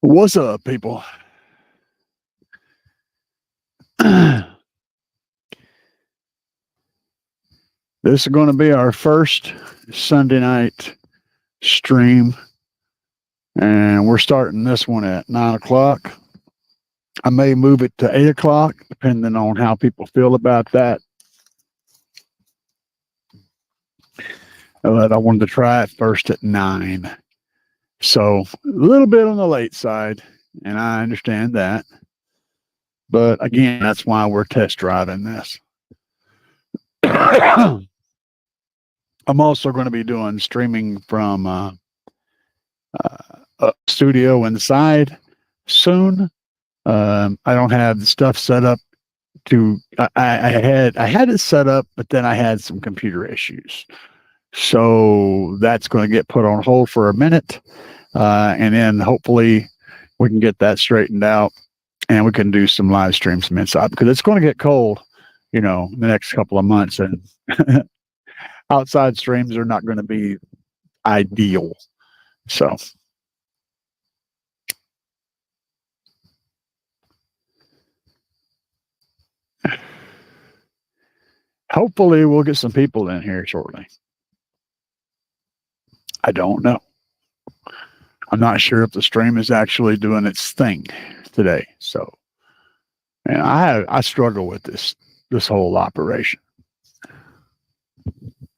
What's up, people? This is going to be our first Sunday night stream, and we're starting this one at 9 o'clock. I may move it to 8 o'clock, depending on how people feel about that. But I wanted to try it first at 9. So a little bit on the late side, and I understand that. But again, that's why we're test driving this. I'm also going to be doing streaming from a studio inside soon. I don't have the stuff set up to. I had it set up, but then I had some computer issues, so that's going to get put on hold for a minute, and then hopefully we can get that straightened out, and we can do some live streams from inside because it's going to get cold, in the next couple of months, and outside streams are not going to be ideal. So. Hopefully we'll get some people in here shortly. I don't know. I'm not sure if the stream is actually doing its thing today. So, and I struggle with this whole operation.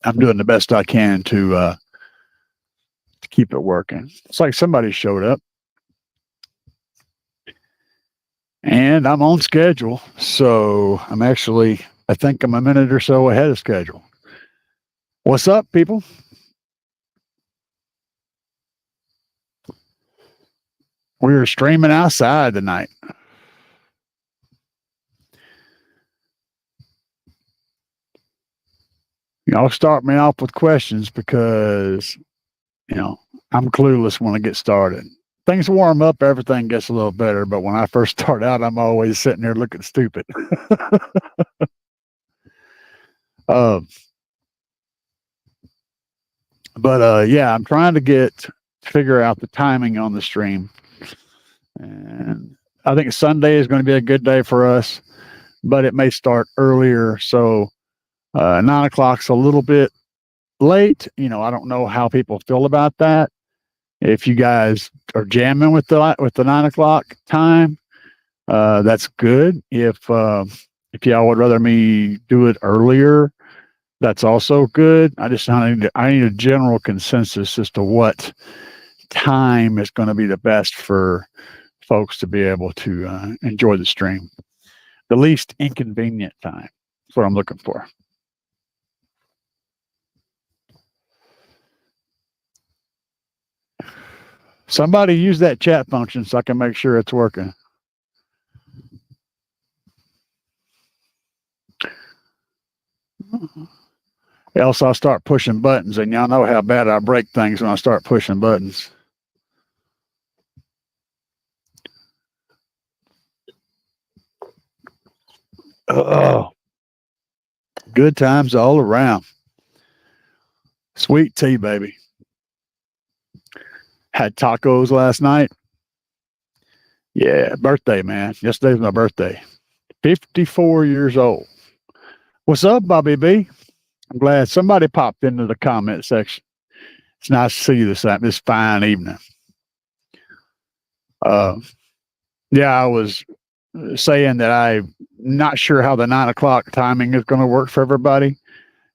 I'm doing the best I can to keep it working. It's like somebody showed up, and I'm on schedule. So I think I'm a minute or so ahead of schedule. What's up, people? We're streaming outside tonight. Y'all start me off with questions because, I'm clueless when I get started. Things warm up, everything gets a little better. But when I first start out, I'm always sitting there looking stupid. Yeah, I'm trying to figure out the timing on the stream. And I think Sunday is going to be a good day for us, but it may start earlier. So 9 o'clock's a little bit late. I don't know how people feel about that. If you guys are jamming with the 9 o'clock time, that's good. If y'all would rather me do it earlier, that's also good. I need a general consensus as to what time is going to be the best for folks to be able to enjoy the stream. The least inconvenient time. That's what I'm looking for. Somebody use that chat function so I can make sure it's working. Else I'll start pushing buttons, and y'all know how bad I break things when I start pushing buttons. Oh, good times all around. Sweet tea, baby. Had tacos last night. Yeah, birthday, man. Yesterday's my birthday. 54 years old. What's up, Bobby B? I'm glad somebody popped into the comment section. It's nice to see you this fine evening. Yeah, I was saying that I'm not sure how the 9 o'clock timing is going to work for everybody.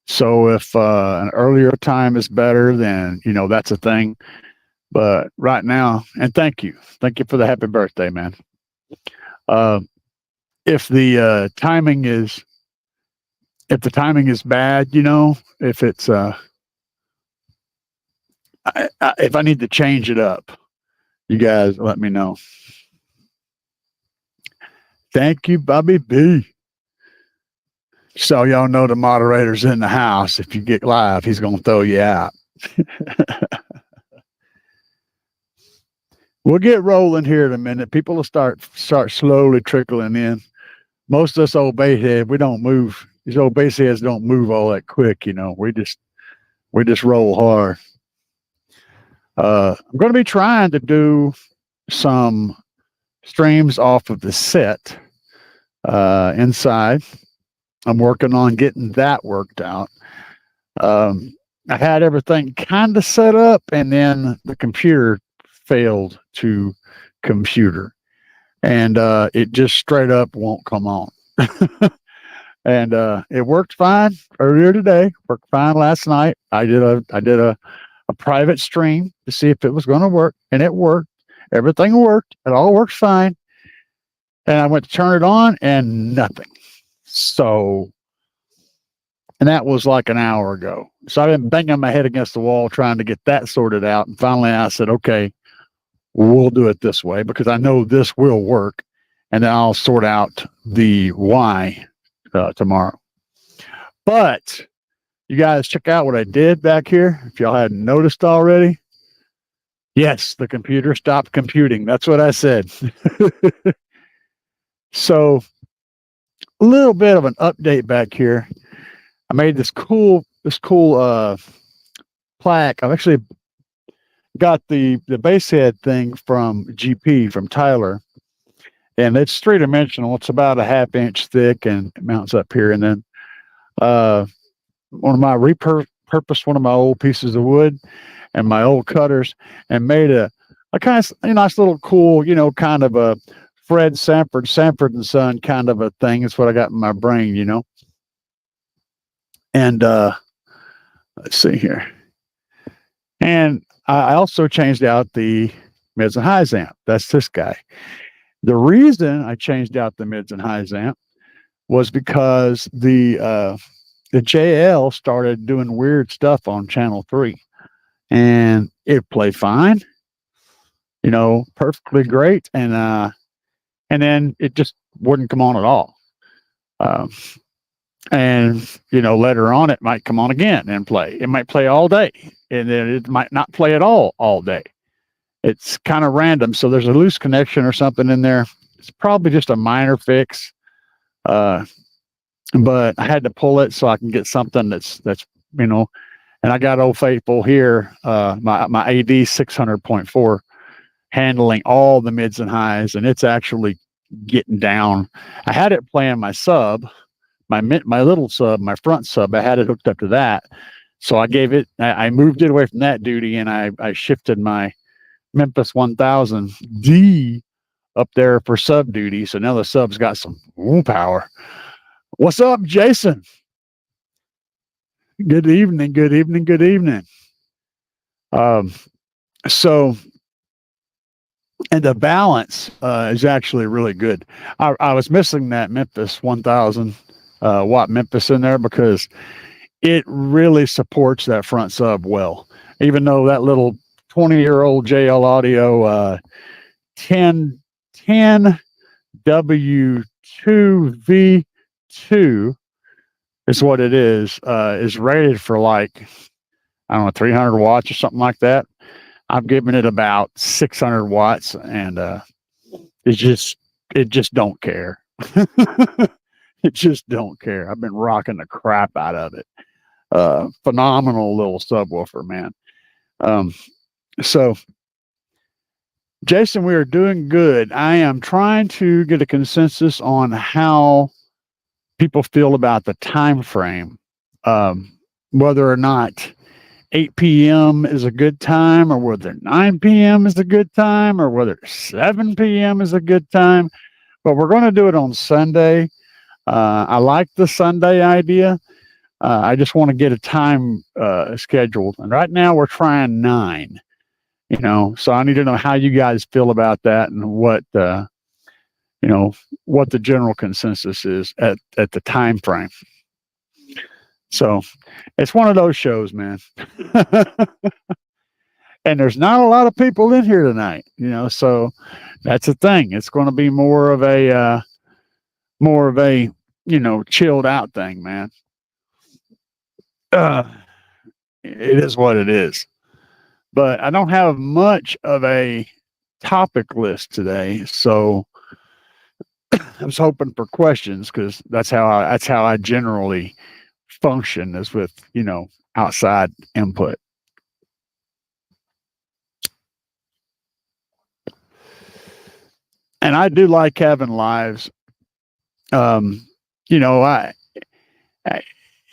So if an earlier time is better, then, that's a thing. But right now, and thank you for the happy birthday, man. If the timing is bad, if it's if I need to change it up, you guys let me know. Thank you, Bobby B. So y'all know the moderator's in the house. If you get live, he's going to throw you out. We'll get rolling here in a minute. People will start slowly trickling in. Most of us old base heads, we don't move. These old base heads don't move all that quick, We just roll hard. I'm going to be trying to do some streams off of the set inside. I'm working on getting that worked out. I had everything kind of set up, and then the computer failed to computer, and it just straight up won't come on. And it worked fine earlier today. Worked fine last night. I did a private stream to see if it was going to work, and it worked. Everything worked. It all works fine. And I went to turn it on, and nothing. So, and that was like an hour ago. So I've been banging my head against the wall trying to get that sorted out. And finally, I said, okay, we'll do it this way because I know this will work, and then I'll sort out the why tomorrow. But you guys check out what I did back here. If y'all hadn't noticed already. Yes, the computer stopped computing. That's what I said. So a little bit of an update back here. I made this cool plaque. I've actually got the base head thing from GP from Tyler. And it's 3-dimensional. It's about a 1/2 inch thick and it mounts up here. And then one of my repurposed one of my old pieces of wood and my old cutters and made a kind of nice little cool, kind of a Fred Sanford and Son kind of a thing. It's what I got in my brain, And let's see here. And I also changed out the mids and highs amp. That's this guy. The reason I changed out the mids and highs amp was because the JL started doing weird stuff on channel 3, and it played fine, perfectly great, and then it just wouldn't come on at all. And later on it might come on again and play. It might play all day, and then it might not play at all day. It's kind of random. So there's a loose connection or something in there. It's probably just a minor fix. But I had to pull it so I can get something that's and I got Old Faithful here, my AD 600.4 handling all the mids and highs, and it's actually getting down. I had it playing my sub, my little sub, my front sub. I had it hooked up to that. So I moved it away from that duty, and I shifted my Memphis 1000D up there for sub duty. So now the sub's got some power. What's up, Jason? Good evening. So, and the balance is actually really good. I was missing that Memphis 1000 watt Memphis in there because it really supports that front sub well. Even though that little 20-year-old JL Audio 1010 W2V2 is what it is rated for like, I don't know, 300 watts or something like that. I'm giving it about 600 watts, and it just don't care. It just don't care. I've been rocking the crap out of it. Phenomenal little subwoofer, man. So, Jason, we are doing good. I am trying to get a consensus on how people feel about the time frame, whether or not 8 p.m. is a good time, or whether 9 p.m. is a good time, or whether 7 p.m. is a good time. But we're going to do it on Sunday. I like the Sunday idea. I just want to get a time scheduled. And right now we're trying 9. So I need to know how you guys feel about that and what what the general consensus is at the time frame. So it's one of those shows, man. And there's not a lot of people in here tonight, so that's the thing. It's going to be more of a chilled out thing, man. It is what it is. But I don't have much of a topic list today, so I was hoping for questions because that's how I generally function, is with outside input. and I do like having lives. You know, I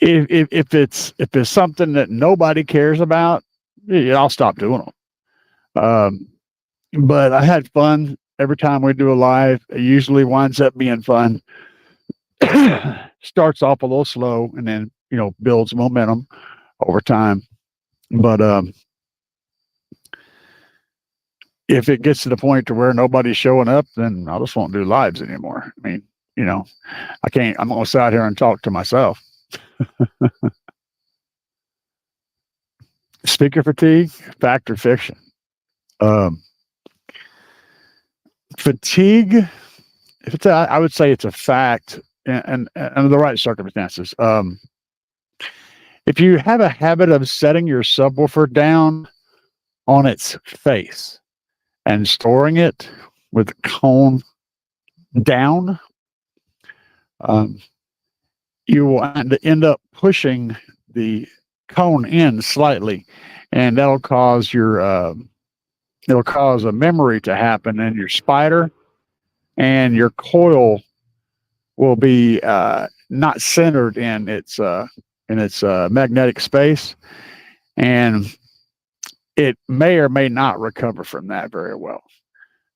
if it's something that nobody cares about, yeah, I'll stop doing them. But I had fun every time we do a live. It usually winds up being fun. Starts off a little slow and then, you know, builds momentum over time. But if it gets to the point to where nobody's showing up, then I just won't do lives anymore. I mean, you know, I'm gonna sit out here and talk to myself. Speaker fatigue, fact or fiction? Fatigue, if it's I would say it's a fact, and under the right circumstances. If you have a habit of setting your subwoofer down on its face and storing it with the cone down, you will end up pushing the cone in slightly, and that'll cause it'll cause a memory to happen in your spider, and your coil will be not centered in its magnetic space, and it may or may not recover from that very well.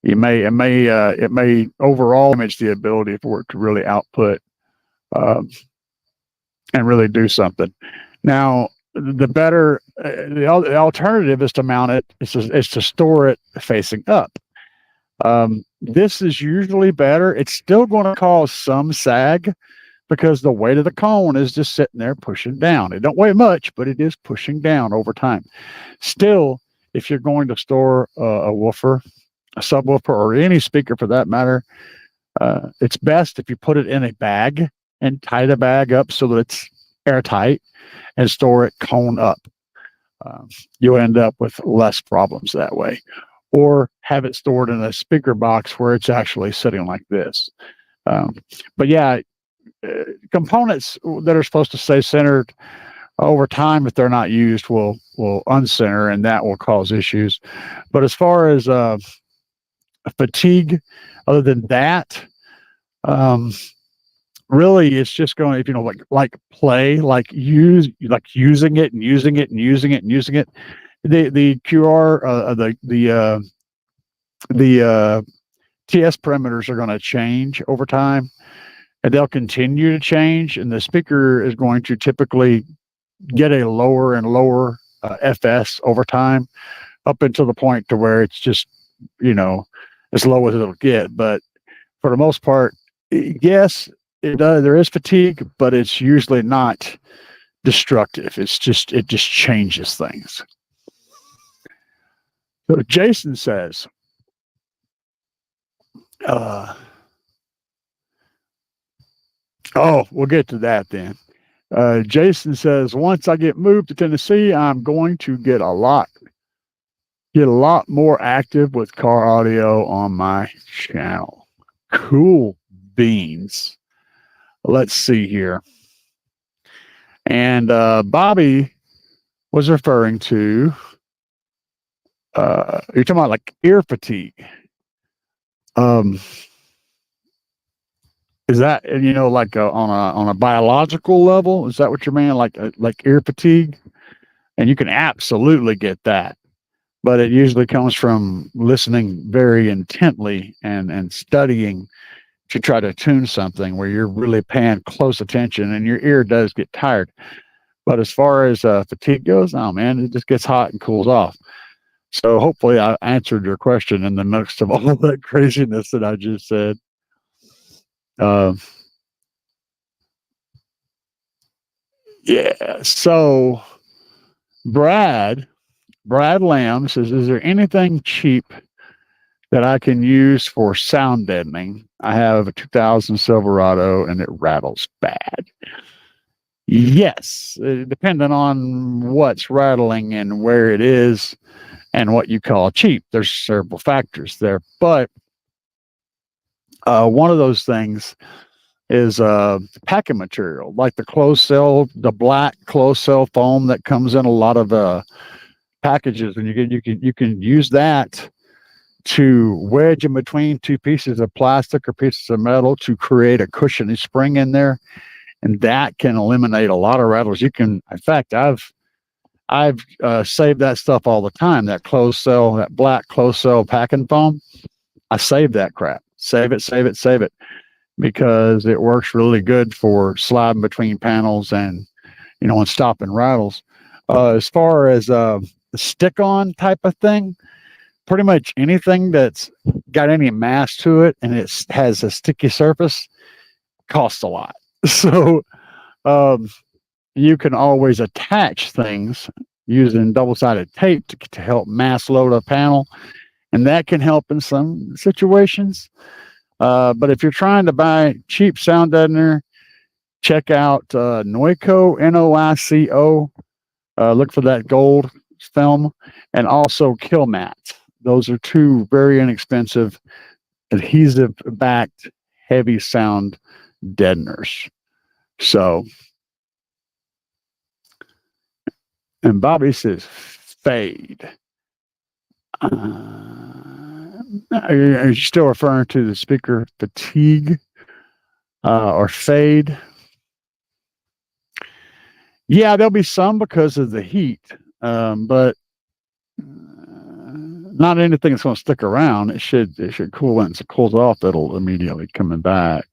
It may overall damage the ability for it to really output and really do something. Now, the alternative is to mount it. Is to store it facing up. This is usually better. It's still going to cause some sag because the weight of the cone is just sitting there pushing down. It don't weigh much, but it is pushing down over time. Still, if you're going to store a woofer, a subwoofer, or any speaker for that matter, it's best if you put it in a bag and tie the bag up so that it's airtight and store it cone up. You'll end up with less problems that way. Or have it stored in a speaker box where it's actually sitting like this. But yeah, components that are supposed to stay centered over time, if they're not used, will uncenter, and that will cause issues. But as far as fatigue, other than that, really, it's just going, if you know, like play, using it and using it and using it and using it. The QR, the TS parameters are going to change over time, and they'll continue to change. And the speaker is going to typically get a lower and lower FS over time, up until the point to where it's just, you know, as low as it'll get. But for the most part, yes, it does. There is fatigue, but it's usually not destructive. It just changes things. So Jason says, we'll get to that then. Jason says, once I get moved to Tennessee, I'm going to get a lot more active with car audio on my channel. Cool beans. Let's see here. And Bobby was referring to, you're talking about like ear fatigue. Is that, you know, like on a biological level? Is that what you mean? Like ear fatigue? And you can absolutely get that, but it usually comes from listening very intently and studying to try to tune something where you're really paying close attention, and your ear does get tired. But as far as fatigue goes, oh man, it just gets hot and cools off. So hopefully I answered your question in the midst of all that craziness that I just said. Yeah. So Brad Lamb says, is there anything cheap that I can use for sound deadening? I have a 2000 Silverado and it rattles bad. Yes, depending on what's rattling and where it is and what you call cheap. There's several factors there, but one of those things is packing material, like the black closed cell foam that comes in a lot of packages, and you can use that to wedge in between two pieces of plastic or pieces of metal to create a cushiony spring in there, and that can eliminate a lot of rattles. You can, in fact, I've saved that stuff all the time. That closed cell, that black closed cell packing foam, I save that crap. Save it, because it works really good for sliding between panels and, and stopping rattles. As far as the stick-on type of thing, pretty much anything that's got any mass to it and it has a sticky surface costs a lot. So you can always attach things using double-sided tape to help mass load a panel, and that can help in some situations. But if you're trying to buy cheap sound deadener, check out Noico, Noico. Look for that gold film, and also Killmat. Those are two very inexpensive, adhesive-backed, heavy sound deadeners. So, and Bobby says, fade. Are you still referring to the speaker fatigue or fade? Yeah, there'll be some because of the heat, but not anything that's going to stick around. It should cool. Once it cools off, it'll immediately coming back.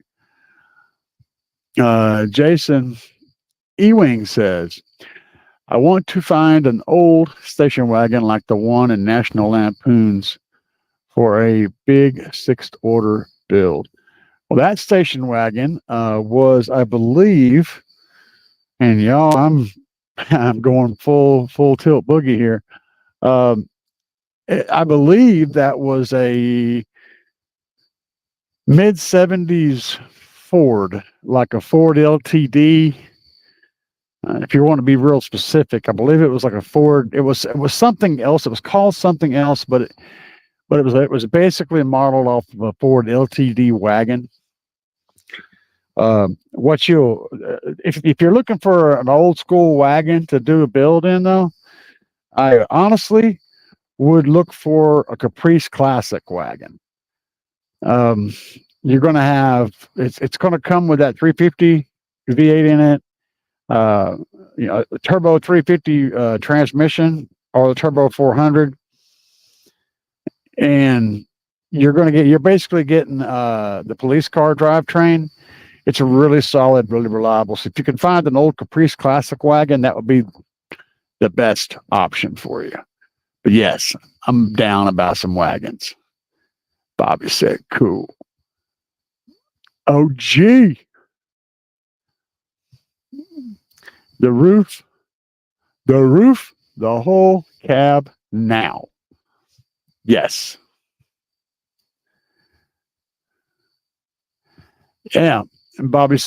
Jason Ewing says, I want to find an old station wagon like the one in National Lampoon's for a big sixth order build. Well, that station wagon was, I believe, and y'all, I'm going full tilt boogie here. I believe that was a mid-70s Ford, like a Ford LTD. If you want to be real specific, I believe it was like a Ford. It was something else. It was called something else, but it was basically modeled off of a Ford LTD wagon. If you're looking for an old school wagon to do a build in, though, I honestly would look for a Caprice Classic wagon. You're going to have it's going to come with that 350 V8 in it. A turbo 350 transmission or the turbo 400, and you're basically getting the police car drivetrain. It's a really solid, really reliable. So if you can find an old Caprice Classic wagon, that would be the best option for you. But yes, I'm down about some wagons. Bobby said, cool. Oh, gee. The roof, the whole cab now. Yes. Yeah. And Bobby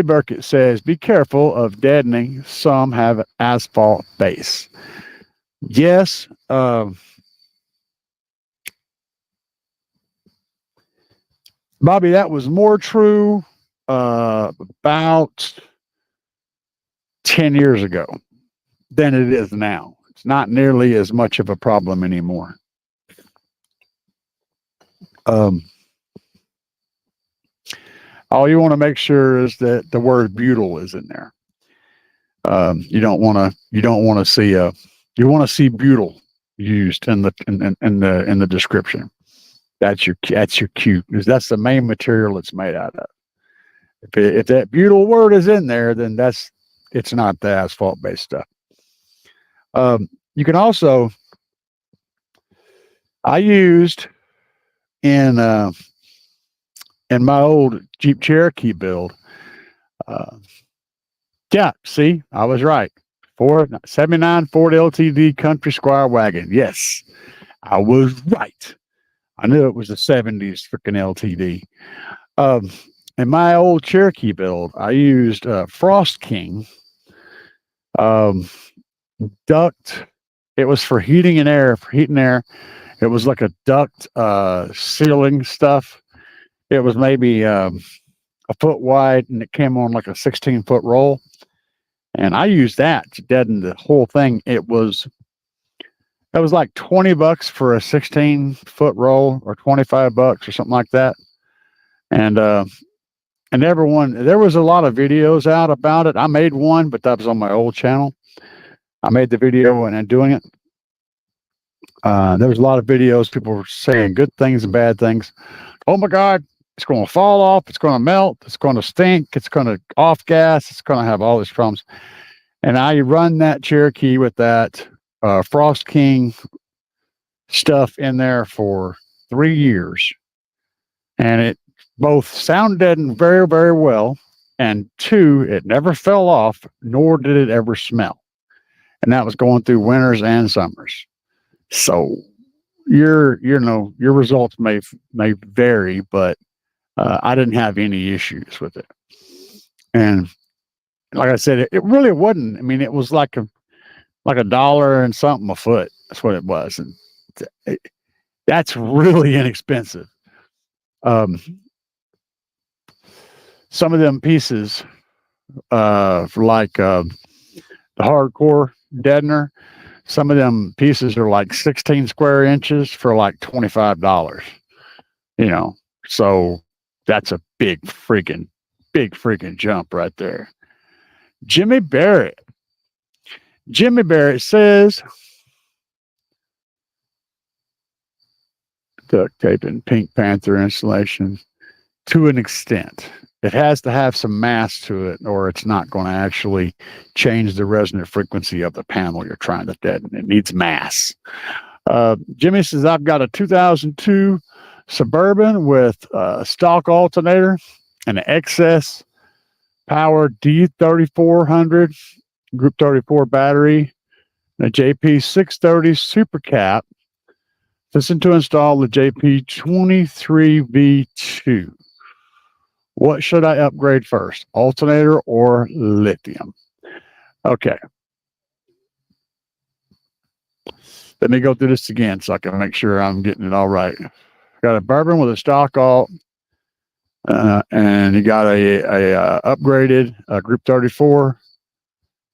Burkett says, be careful of deadening. Some have asphalt base. Yes. Bobby, that was more true about 10 years ago than it is now. It's not nearly as much of a problem anymore. All you want to make sure is that the word butyl is in there. You don't want to see you want to see butyl used in the description. That's your cue, because that's the main material it's made out of. If that butyl word is in there, then it's not the asphalt based stuff. You can also, I used in my old Jeep Cherokee build. Yeah, see, I was right. 79 Ford LTD Country Squire wagon. Yes, I was right. I knew it was the 70s freaking LTD. In my old Cherokee build, I used Frost King duct. It was for heating and air. It was like a duct sealing stuff. It was maybe a foot wide, and it came on like a 16-foot roll. And I used that to deaden the whole thing. It was That was like $20 for a 16-foot roll, or $25 or something like that. And everyone, there was a lot of videos out about it. I made one, but that was on my old channel. I made the video and doing it. There was a lot of videos. People were saying good things and bad things. Oh my God, it's going to fall off. It's going to melt. It's going to stink. It's going to off gas. It's going to have all these problems. And I run that Cherokee with that Frost King stuff in there for 3 years. And it both sounded very, very well. And 2, it never fell off, nor did it ever smell. And that was going through winters and summers. So your results may vary, but I didn't have any issues with it. And like I said, it really wasn't. I mean, it was like a dollar and something a foot. That's what it was, and that's really inexpensive. Some of them pieces, for like the hardcore deadener, some of them pieces are like 16 square inches for like $25. So that's a big freaking jump right there. Jimmy Barrett says, duct tape and Pink Panther installation to an extent. It has to have some mass to it, or it's not going to actually change the resonant frequency of the panel you're trying to deaden. It needs mass. Jimmy says, I've got a 2002 Suburban with a stock alternator and an excess power D3400 Group 34 battery, and a JP630 Super Cap. Listen to install the JP23V2. What should I upgrade first, alternator or lithium? Okay. Let me go through this again so I can make sure I'm getting it all right. Got a bourbon with a stock alt, and you got a upgraded Group 34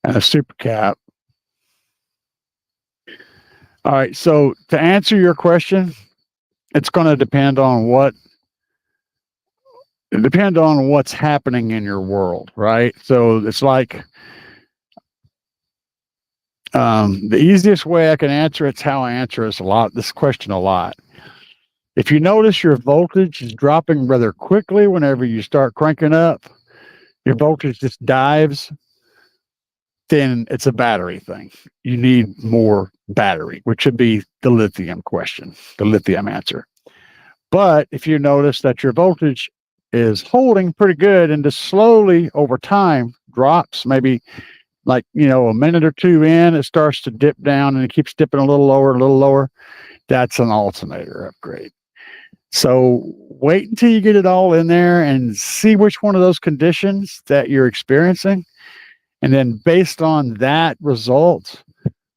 and a Super Cap. All right. So to answer your question, it's going to depend on what's happening in your world, right? So it's like the easiest way I can answer it's how I answer this question a lot. If you notice your voltage is dropping rather quickly whenever you start cranking up, your voltage just dives, then it's a battery thing. You need more battery, which would be the lithium question, the lithium answer. But if you notice that your voltage is holding pretty good and just slowly over time drops, maybe like, a minute or two in, it starts to dip down and it keeps dipping a little lower, that's an alternator upgrade. So wait until you get it all in there and see which one of those conditions that you're experiencing. And then based on that result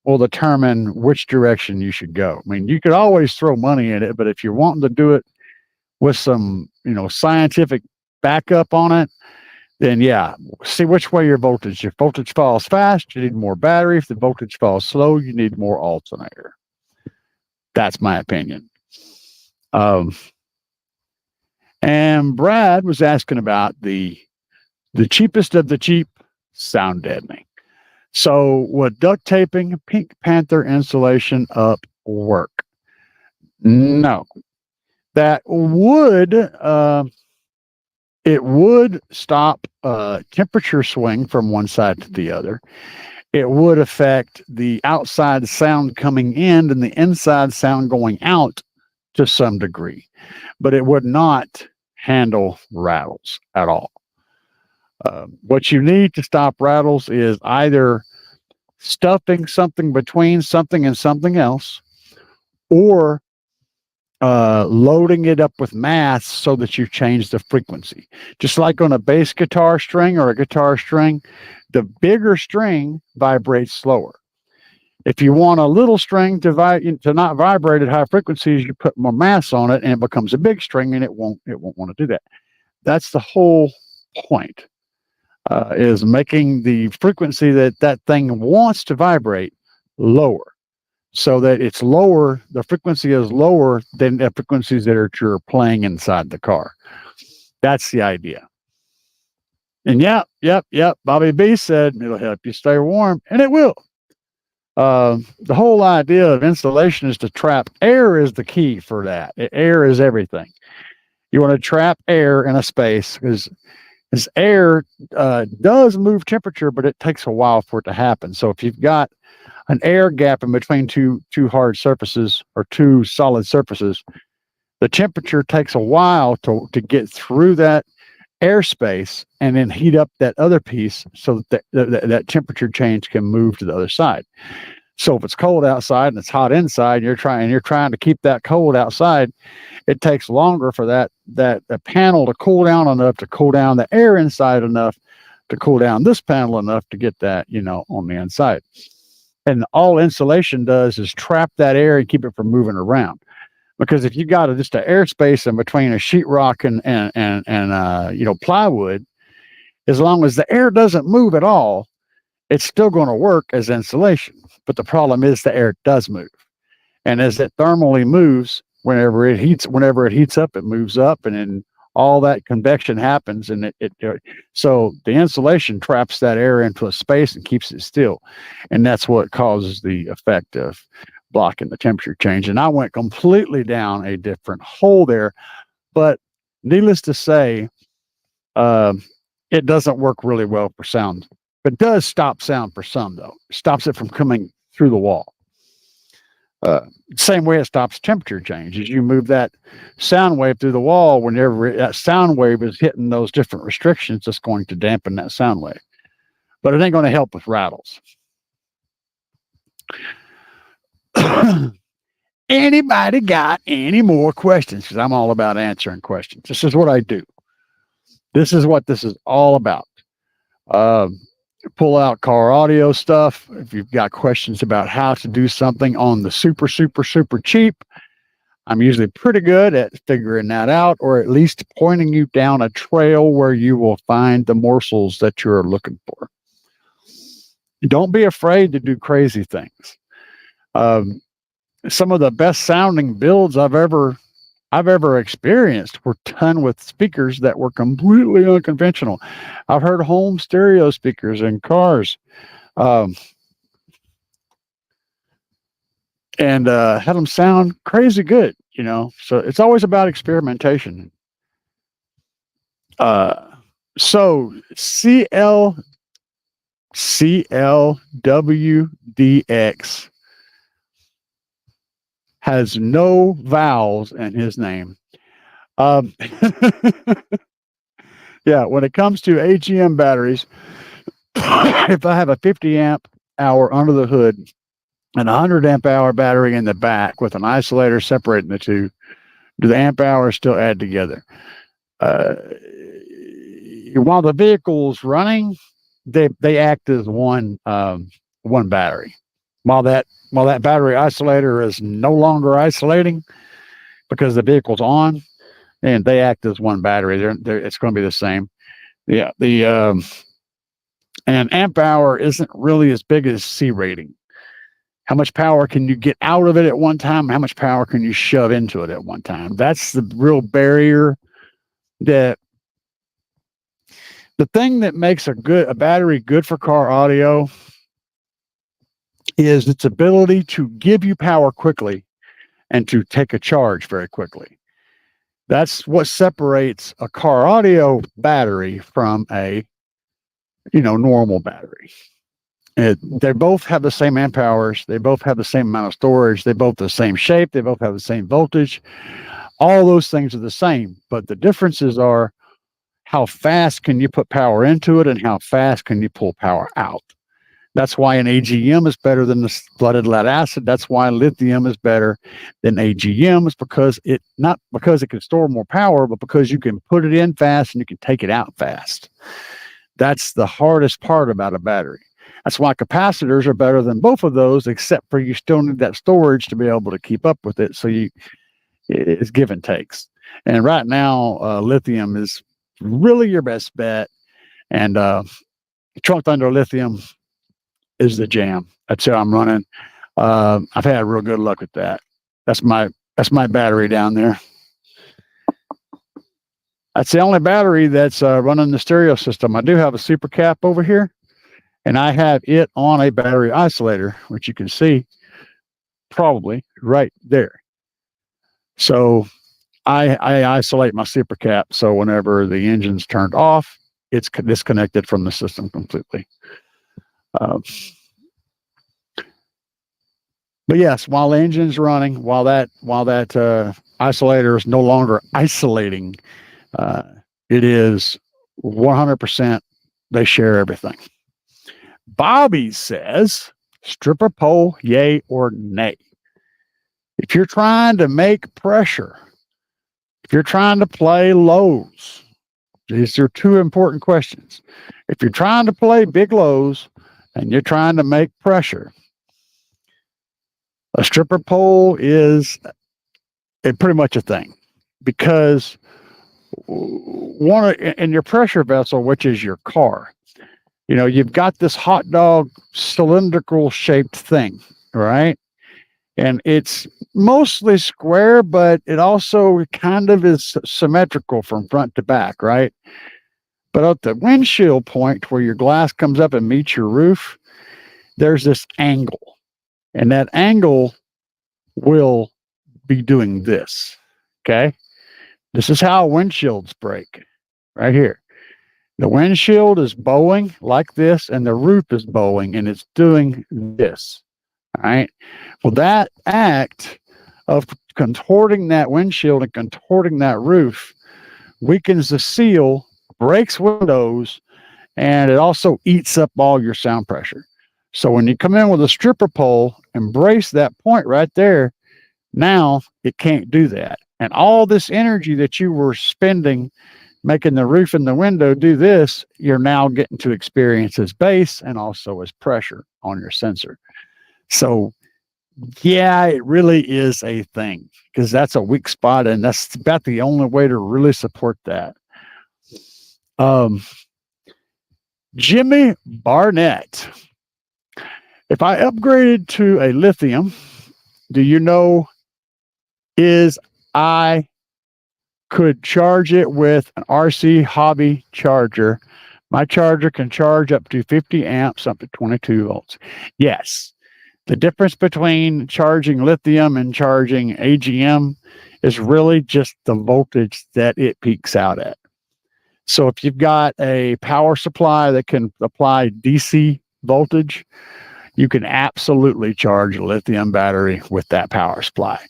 will determine which direction you should go. I mean, you could always throw money in it, but if you're wanting to do it with some, scientific backup on it, then yeah, see which way your voltage. If voltage falls fast, you need more battery. If the voltage falls slow, you need more alternator. That's my opinion. And Brad was asking about the cheapest of the cheap sound deadening. So would duct taping Pink Panther insulation up work? No. That would it would stop temperature swing from one side to the other. It would affect the outside sound coming in and the inside sound going out to some degree, but it would not handle rattles at all. What you need to stop rattles is either stuffing something between something and something else, or loading it up with mass so that you change the frequency. Just like on a bass guitar string or a guitar string, the bigger string vibrates slower. If you want a little string to not vibrate at high frequencies, you put more mass on it and it becomes a big string, and it won't want to do that. That's the whole point, is making the frequency that thing wants to vibrate lower. so that it's lower. The frequency is lower than the frequencies that you're playing inside the car. That's the idea. And yep. Bobby B said it'll help you stay warm, and it will. The whole idea of insulation is to trap air is the key for that. Air is everything. You want to trap air in a space because air does move temperature, but it takes a while for it to happen. So if you've got an air gap in between two hard surfaces or two solid surfaces, the temperature takes a while to get through that airspace and then heat up that other piece so that that temperature change can move to the other side. So if it's cold outside and it's hot inside, you're trying to keep that cold outside, it takes longer for that panel to cool down enough to cool down the air inside enough to cool down this panel enough to get that, on the inside. And all insulation does is trap that air and keep it from moving around. Because if you got just an airspace in between a sheetrock and plywood, as long as the air doesn't move at all, it's still going to work as insulation. But the problem is the air does move, and as it thermally moves, whenever it heats up, it moves up, and then all that convection happens, and so the insulation traps that air into a space and keeps it still, and that's what causes the effect of blocking the temperature change. And I went completely down a different hole there, but needless to say, it doesn't work really well for sound. It does stop sound for some, though. It stops it from coming through the wall. Same way it stops temperature change. As you move that sound wave through the wall, whenever that sound wave is hitting those different restrictions, it's going to dampen that sound wave. But it ain't going to help with rattles. Anybody got any more questions? Because I'm all about answering questions. This is what I do. This is what this is all about. Pull out car audio stuff. If you've got questions about how to do something on the super cheap, I'm usually pretty good at figuring that out, or at least pointing you down a trail where you will find the morsels that you're looking for. Don't be afraid to do crazy things. Some of the best sounding builds I've ever experienced were done with speakers that were completely unconventional. I've heard home stereo speakers in cars, and had them sound crazy good, So it's always about experimentation. So CLWDX has no vowels in his name. Yeah, when it comes to AGM batteries, if I have a 50 amp hour under the hood and a 100 amp hour battery in the back with an isolator separating the two, do the amp hours still add together? While the vehicle's running, they act as one battery. While that battery isolator is no longer isolating because the vehicle's on, and they act as one battery. It's going to be the same. Yeah, and amp hour isn't really as big as C rating. How much power can you get out of it at one time? How much power can you shove into it at one time? That's the real barrier. That the thing that makes a battery good for car audio is its ability to give you power quickly and to take a charge very quickly. That's what separates a car audio battery from a normal battery. They both have the same amp hours. They both have the same amount of storage. They both have the same shape. They both have the same voltage. All those things are the same, but the differences are how fast can you put power into it and how fast can you pull power out. That's why an AGM is better than the flooded lead acid. That's why lithium is better than AGM, is because not because it can store more power, but because you can put it in fast and you can take it out fast. That's the hardest part about a battery. That's why capacitors are better than both of those, except for you still need that storage to be able to keep up with it. So it's give and takes. And right now, lithium is really your best bet. And Trunk Thunder lithium is the jam. That's what I'm running. I've had real good luck with that. That's my battery down there. That's the only battery that's running the stereo system. I do have a super cap over here, and I have it on a battery isolator, which you can see probably right there. So I isolate my super cap, so whenever the engine's turned off, it's disconnected from the system completely. But yes, while the engine's running, while that isolator is no longer isolating, it is 100%. They share everything. Bobby says, stripper pole, yay or nay? If you're trying to make pressure, if you're trying to play lows, these are two important questions. If you're trying to play big lows and you're trying to make pressure, a stripper pole is pretty much a thing, because in your pressure vessel, which is your car, you've got this hot dog cylindrical shaped thing, right? And it's mostly square, but it also kind of is symmetrical from front to back, right? But at the windshield point where your glass comes up and meets your roof, there's this angle. And that angle will be doing this, okay? This is how windshields break, right here. The windshield is bowing like this, and the roof is bowing, and it's doing this, all right? Well, that act of contorting that windshield and contorting that roof weakens the seal, breaks windows, and it also eats up all your sound pressure. So when you come in with a stripper pole and brace that point right there, now it can't do that. And all this energy that you were spending making the roof and the window do this, you're now getting to experience as bass and also as pressure on your sensor. So yeah, it really is a thing, because that's a weak spot, and that's about the only way to really support that. Jimmy Barnett. If I upgraded to a lithium, do you know I could charge it with an RC hobby charger? My charger can charge up to 50 amps, up to 22 volts. Yes. The difference between charging lithium and charging AGM is really just the voltage that it peaks out at. So if you've got a power supply that can apply DC voltage, you can absolutely charge a lithium battery with that power supply.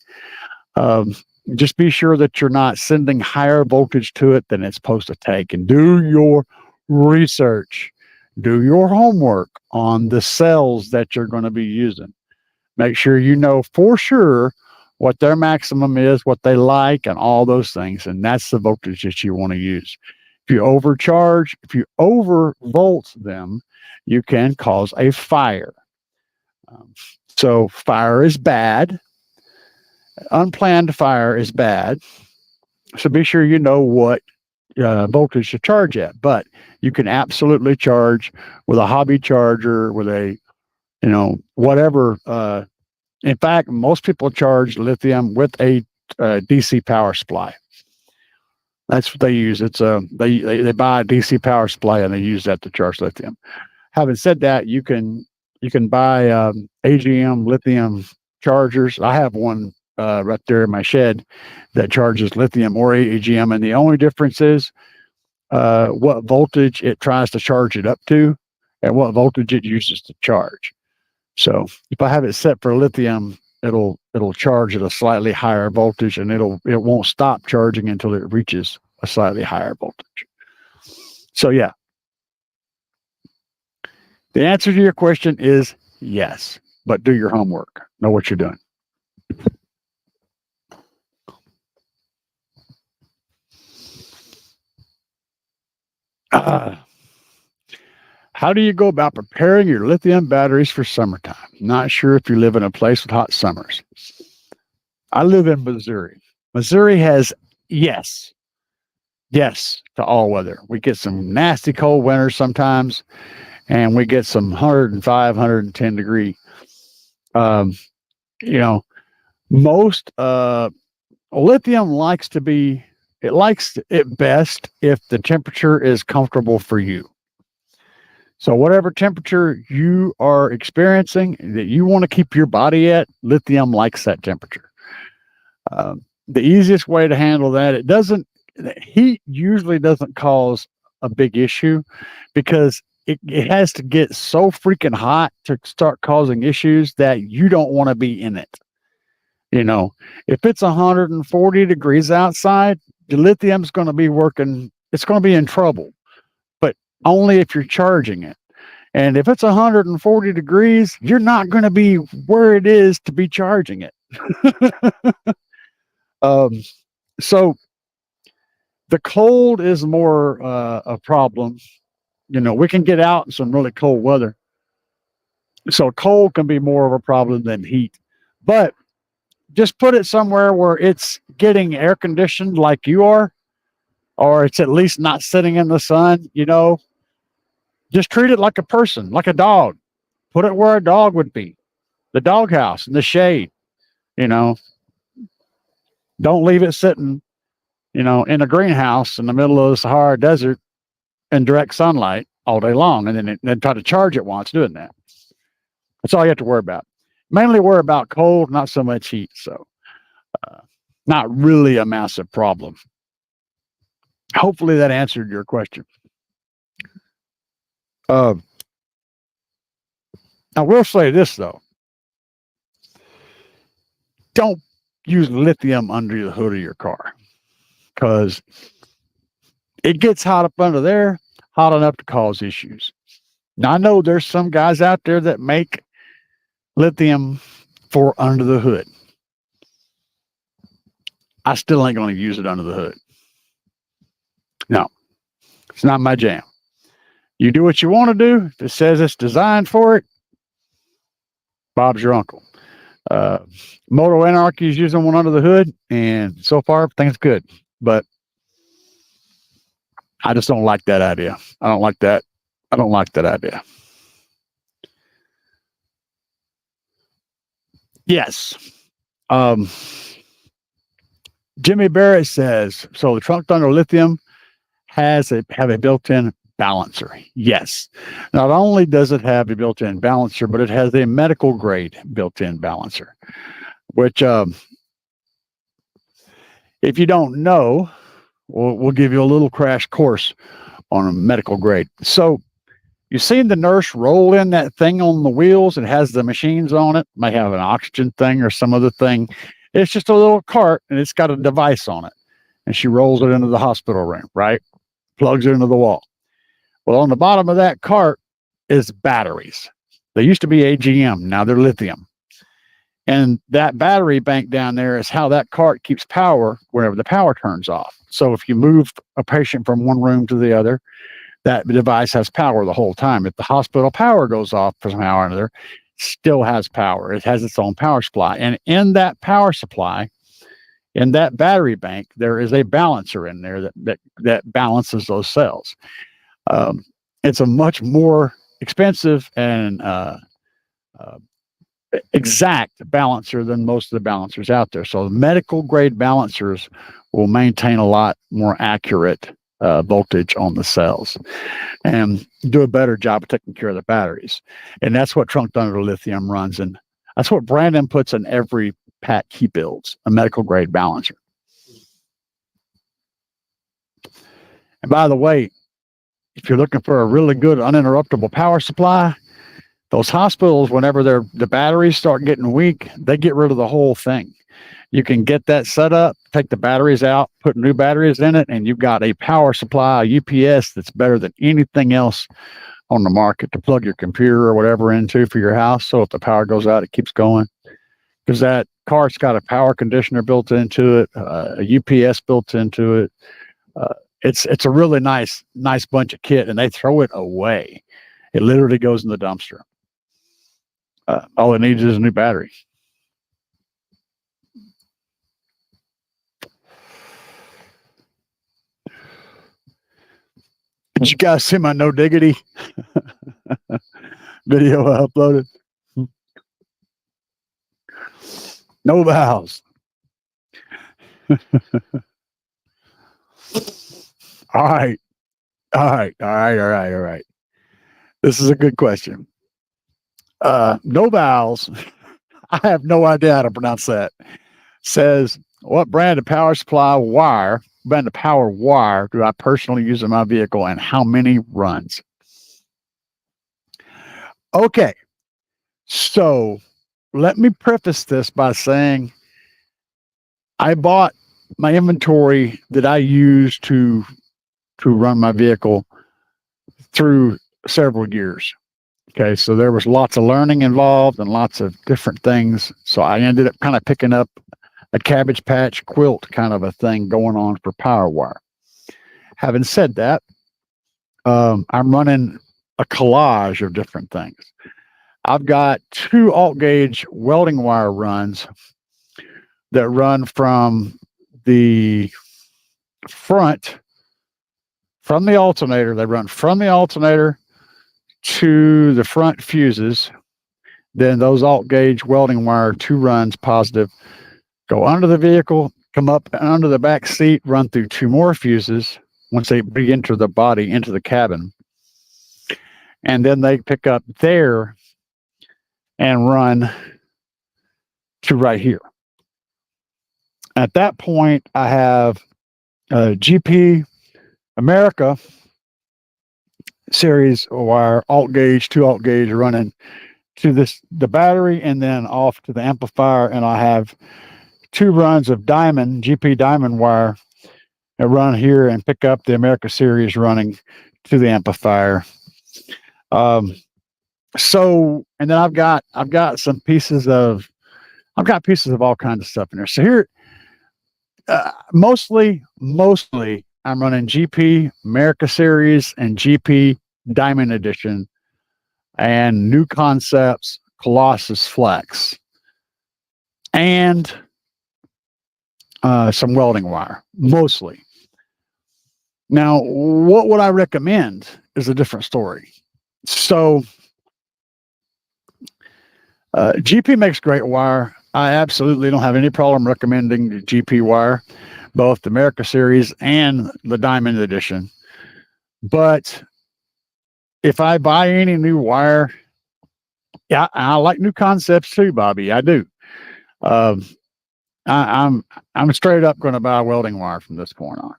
Just be sure that you're not sending higher voltage to it than it's supposed to take, and do your research. Do your homework on the cells that you're going to be using. Make sure you know for sure what their maximum is, what they like, and all those things. And that's the voltage that you want to use. If you overcharge, if you overvolt them, you can cause a fire. So fire is bad. Unplanned fire is bad. So be sure you know what voltage to charge at. But you can absolutely charge with a hobby charger, with a, whatever. In fact, most people charge lithium with a DC power supply. That's what they use. It's they buy a DC power supply and they use that to charge lithium. Having said that, you can buy AGM lithium chargers. I have one right there in my shed that charges lithium or AGM, and the only difference is what voltage it tries to charge it up to and what voltage it uses to charge. So if I have it set for lithium, it'll charge at a slightly higher voltage, and it won't stop charging until it reaches a slightly higher voltage. So yeah, the answer to your question is yes, but do your homework. Know what you're doing. How do you go about preparing your lithium batteries for summertime? Not sure if you live in a place with hot summers. I live in Missouri. Missouri has yes to all weather. We get some nasty cold winters sometimes, and we get some 105, 110 degree Um, you know, most lithium likes to be, it likes it best if the temperature is comfortable for you. So whatever temperature you are experiencing that you want to keep your body at, lithium likes that temperature. The easiest way to handle that, it doesn't, heat usually doesn't cause a big issue because it has to get so freaking hot to start causing issues that you don't want to be in it. You know, if it's 140 degrees outside, the lithium's going to be working, it's going to be in trouble, but only if you're charging it. And if it's 140 degrees, you're not going to be where it is to be charging it. So the cold is more a problem. You know, we can get out in some really cold weather. So cold can be more of a problem than heat. But just put it somewhere where it's getting air conditioned like you are, or it's at least not sitting in the sun, you know. Just treat it like a person, like a dog. Put it where a dog would be, the doghouse in the shade, you know. Don't leave it sitting, you know, in a greenhouse in the middle of the Sahara Desert in direct sunlight all day long, and then try to charge it while it's doing that. That's all you have to worry about. Mainly worry about cold, not so much heat. So, not really a massive problem. Hopefully that answered your question. I will say this though: don't use lithium under the hood of your car because it gets hot up under there, hot enough to cause issues. Now I know there's some guys out there that make lithium for under the hood. I still ain't going to use it under the hood. No, it's not my jam. You do what you want to do. If it says it's designed for it, Bob's your uncle. Moto Anarchy is using one under the hood, and so far everything's good. But I just don't like that idea. I don't like that. I don't like that idea. Yes. Jimmy Barrett says, so the Trunk Thunder Lithium have a built-in balancer. Yes. Not only does it have a built-in balancer, but it has a medical grade built-in balancer, which if you don't know, we'll give you a little crash course on a medical grade. So you've seen the nurse roll in that thing on the wheels. It has the machines on it. May have an oxygen thing or some other thing. It's just a little cart and it's got a device on it. And she rolls it into the hospital room, right? Plugs it into the wall. Well, on the bottom of that cart is batteries. They used to be AGM. Now they're lithium. And that battery bank down there is how that cart keeps power whenever the power turns off. So if you move a patient from one room to the other, that device has power the whole time. If the hospital power goes off for somehow or another, it still has power. It has its own power supply. And in that power supply, in that battery bank, there is a balancer in there that balances those cells. It's a much more expensive and exact balancer than most of the balancers out there. So medical grade balancers will maintain a lot more accurate voltage on the cells and do a better job of taking care of the batteries. And that's what Trunk Thunder Lithium runs. And that's what Brandon puts in every pack he builds, a medical grade balancer. And by the way, if you're looking for a really good uninterruptible power supply, those hospitals, whenever the batteries start getting weak, they get rid of the whole thing. You can get that set up, take the batteries out, put new batteries in it, and you've got a power supply, a UPS that's better than anything else on the market to plug your computer or whatever into for your house. So if the power goes out, it keeps going. Because that cart's got a power conditioner built into it, a UPS built into it. It's a really nice bunch of kit, and they throw it away. It literally goes in the dumpster. All it needs is a new battery. Did you guys see my no diggity video I uploaded? No valves. All right. All right. All right. All right. All right. This is a good question. No valves. I have no idea how to pronounce that. Says, what brand of power wire do I personally use in my vehicle and how many runs? Okay. So let me preface this by saying I bought my inventory that I use to run my vehicle through several years. Okay, so there was lots of learning involved and lots of different things. So I ended up kind of picking up a Cabbage Patch quilt kind of a thing going on for power wire. Having said that, I'm running a collage of different things. I've got 2 alt gauge welding wire runs that run from the front, from the alternator. They run from the alternator to the front fuses. Then those alt gauge welding wire, 2 runs positive, go under the vehicle, come up under the back seat, run through 2 more fuses once they re-enter the body into the cabin. And then they pick up there and run to right here. At that point, I have GP America series wire, alt gauge, 2 alt gauge running to the battery and then off to the amplifier. And I have 2 runs of GP diamond wire that run here and pick up the America series running to the amplifier. So, and then I've got some pieces of all kinds of stuff in there. So here, mostly I'm running GP America series and GP Diamond Edition and New Concepts Colossus Flex and some welding wire, mostly. Now, what would I recommend is a different story. So GP makes great wire. I absolutely don't have any problem recommending the GP wire, both the America series and the Diamond Edition. But if I buy any new wire, yeah, I like New Concepts too, Bobby. I do. I'm straight up going to buy welding wire from this point on.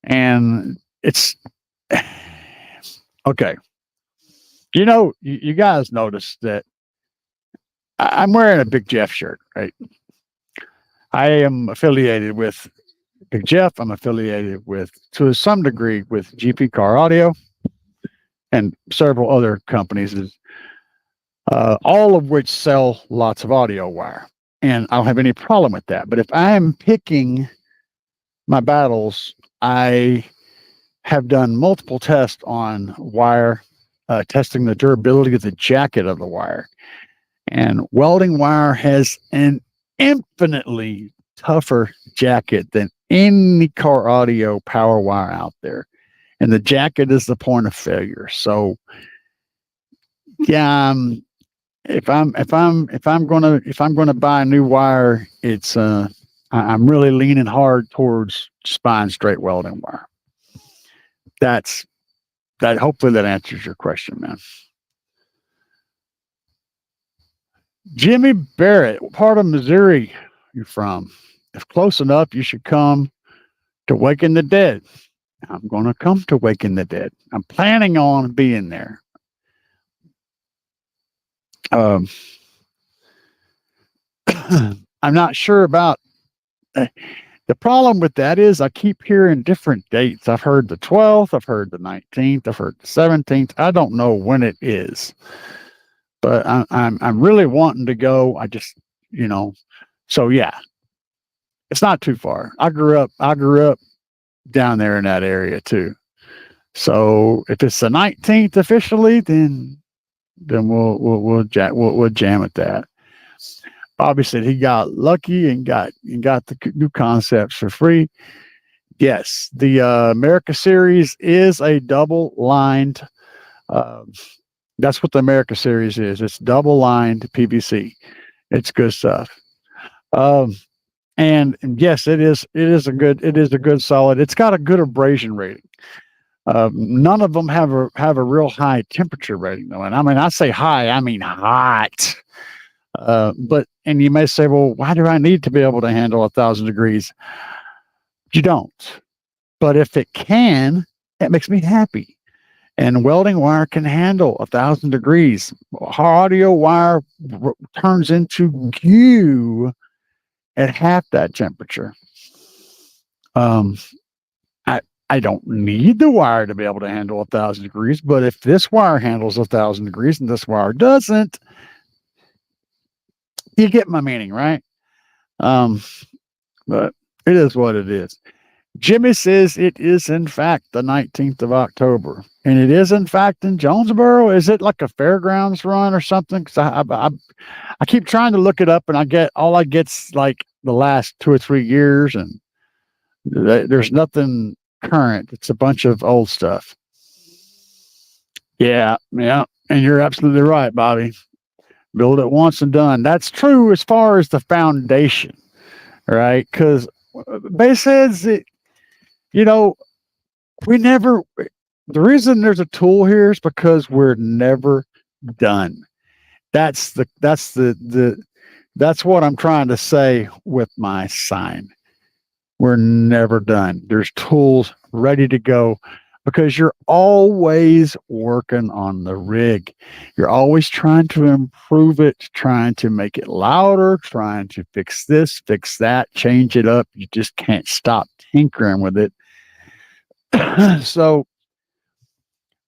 And it's okay. You know, you guys noticed that I'm wearing a Big Jeff shirt, right? I am affiliated with Big Jeff. I'm affiliated with, to some degree, with GP Car Audio and several other companies, all of which sell lots of audio wire. And I don't have any problem with that. But if I'm picking my battles, I have done multiple tests on wire, testing the durability of the jacket of the wire. And welding wire has an infinitely tougher jacket than any car audio power wire out there. And the jacket is the point of failure. So yeah, if I'm gonna buy a new wire, it's I'm really leaning hard towards spine straight welding wire. Hopefully that answers your question, man. Jimmy Barrett, what part of Missouri you from? If close enough, you should come to Waking the Dead. I'm going to come to Waking the Dead. I'm planning on being there. I'm not sure about the problem with that is I keep hearing different dates. I've heard the 12th, I've heard the 19th, I've heard the 17th. I don't know when it is. But I'm really wanting to go. I just, so yeah, it's not too far. I grew up down there in that area too. So if it's the 19th officially, then we'll jam at that. Bobby said he got lucky and got the New Concepts for free. Yes, the America series is a double lined. That's what the America series is. It's double lined PVC. It's good stuff. Um, and yes, it is a good solid. It's got a good abrasion rating. None of them have a real high temperature rating though, and I mean I say high, I mean hot. But and you may say, well, why do I need to be able to handle 1,000 degrees? You don't. But if it can, it makes me happy. And welding wire can handle 1,000 degrees. Audio wire turns into goo at half that temperature. Um, I don't need the wire to be able to handle 1,000 degrees, but if this wire handles 1,000 degrees and this wire doesn't, you get my meaning, right? Um, but it is what it is. Jimmy says it is in fact the 19th of October, and it is in fact in Jonesboro. Is it like a fairgrounds run or something? Because I keep trying to look it up, and I get's like the last 2 or 3 years, and there's nothing current. It's a bunch of old stuff. Yeah, and you're absolutely right, Bobby. Build it once and done. That's true as far as the foundation, right? Because base heads, we never. The reason there's a tool here is because we're never done. That's what I'm trying to say with my sign. We're never done. There's tools ready to go because you're always working on the rig. You're always trying to improve it, trying to make it louder, trying to fix this, fix that, change it up. You just can't stop tinkering with it. So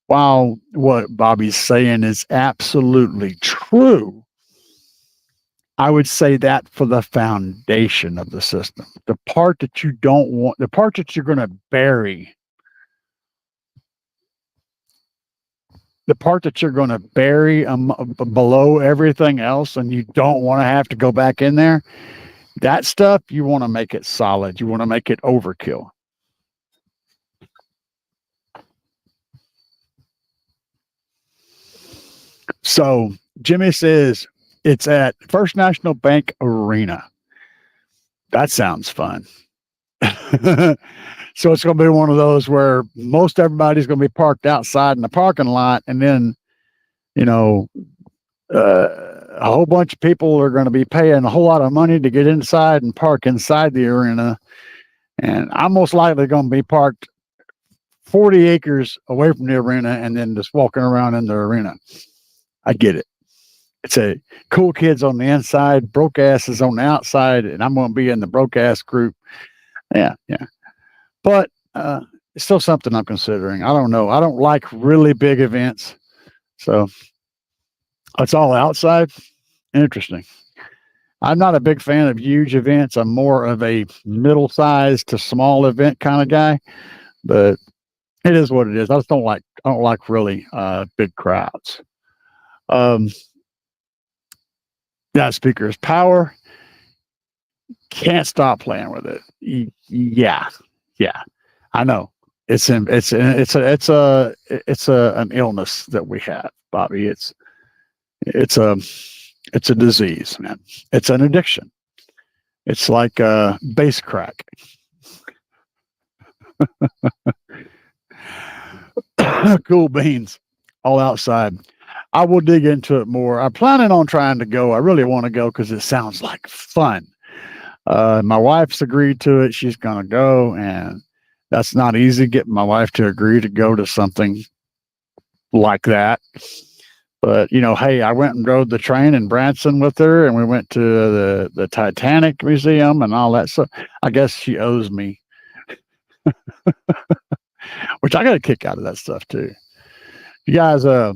while what Bobby's saying is absolutely true, I would say that for the foundation of the system, the part that you don't want, the part that you're going to bury, the part that you're going to bury below everything else, and you don't want to have to go back in there, that stuff, you want to make it solid. You want to make it overkill. So Jimmy says it's at First National Bank Arena. That sounds fun. So it's going to be one of those where most everybody's going to be parked outside in the parking lot, and then, a whole bunch of people are going to be paying a whole lot of money to get inside and park inside the arena. And I'm most likely going to be parked 40 acres away from the arena and then just walking around in the arena. I get it. It's a cool kids on the inside, broke asses on the outside, and I'm going to be in the broke ass group. Yeah. But it's still something I'm considering. I don't know. I don't like really big events. So it's all outside. Interesting. I'm not a big fan of huge events. I'm more of a middle-sized to small event kind of guy. But it is what it is. I don't like really big crowds. That speaker is power. Can't stop playing with it. Yeah. I know. It's an illness that we have, Bobby. It's a disease, man. It's an addiction. It's like bass crack. Cool beans, all outside. I will dig into it more. I'm planning on trying to go. I really want to go because it sounds like fun. My wife's agreed to it. She's going to go, and that's not easy getting my wife to agree to go to something like that. But, hey, I went and rode the train in Branson with her, and we went to the Titanic Museum and all that. So I guess she owes me, which I got a kick out of that stuff too. You guys, the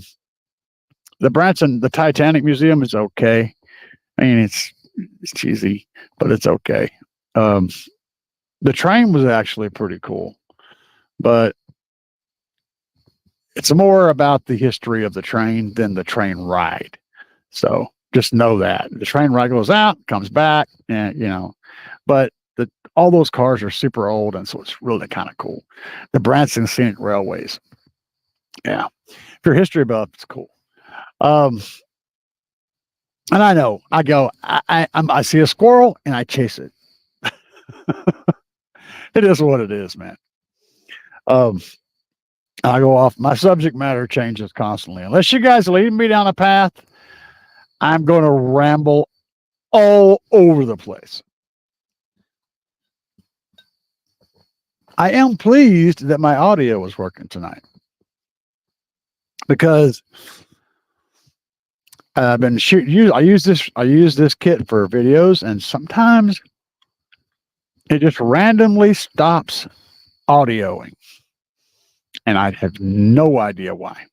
Titanic Museum is okay. I mean, it's cheesy, but it's okay. The train was actually pretty cool, but it's more about the history of the train than the train ride. So just know that the train ride goes out, comes back, and but all those cars are super old, and so it's really kind of cool. The Branson Scenic Railways. Yeah. If you're history buff, it's cool. And I know, I go, I see a squirrel and I chase it. It is what it is, man. Um, I go off. My subject matter changes constantly. Unless you guys lead me down a path, I'm going to ramble all over the place. I am pleased that my audio was working tonight because I've been shooting. I use this kit for videos, and sometimes it just randomly stops audioing, and I have no idea why.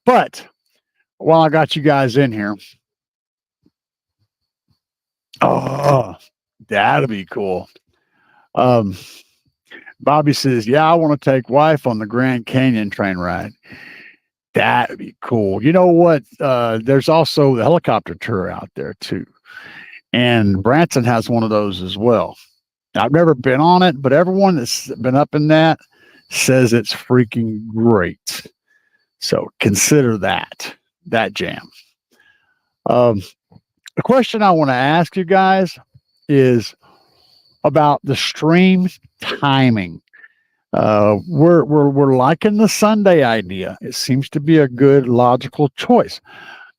But while I got you guys in here, oh, that'll be cool. Bobby says, "Yeah, I want to take wife on the Grand Canyon train ride. That'd be cool." You know what? There's also the helicopter tour out there too, and Branson has one of those as well. I've never been on it, but everyone that's been up in that says it's freaking great. So consider that jam. The question I want to ask you guys is about the stream timing. We're liking the Sunday idea. It seems to be a good logical choice.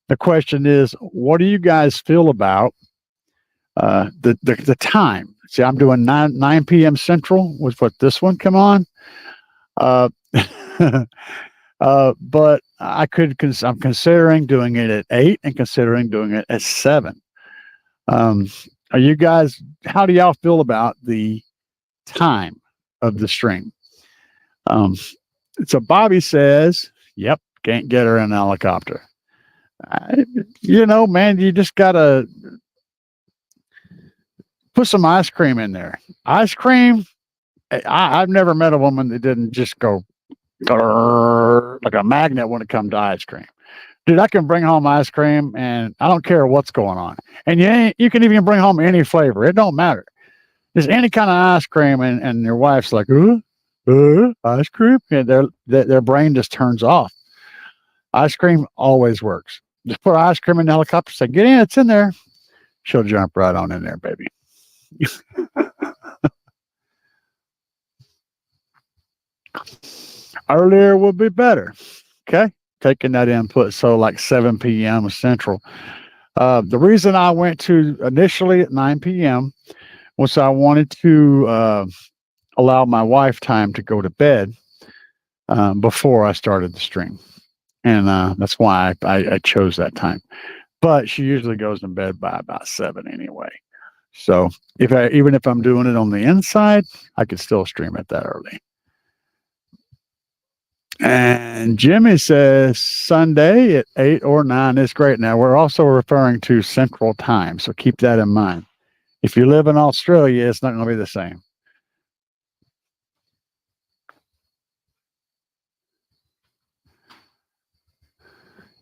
The question is, what do you guys feel about the time? See, I'm doing 9 p.m. Central was what this one come on. But I'm considering doing it at 8 and considering doing it at 7. Are you guys? How do y'all feel about the time of the stream? So Bobby says, "Yep, can't get her in a helicopter." Man, you just gotta put some ice cream in there. Ice cream. I've never met a woman that didn't just go like a magnet when it comes to ice cream. Dude, I can bring home ice cream and I don't care what's going on. And you can even bring home any flavor. It don't matter. There's any kind of ice cream and your wife's like, ice cream? And their brain just turns off. Ice cream always works. Just put ice cream in the helicopter, say, "Get in, it's in there." She'll jump right on in there, baby. Earlier would be better. Okay. Taking that input. So like 7 p.m. Central. The reason I went to initially at 9 p.m. was I wanted to allow my wife time to go to bed before I started the stream. And that's why I chose that time. But she usually goes to bed by about 7 anyway. So even if I'm doing it on the inside, I could still stream it that early. And Jimmy says Sunday at 8 or 9 is great. Now, we're also referring to Central Time, so keep that in mind. If you live in Australia, it's not going to be the same.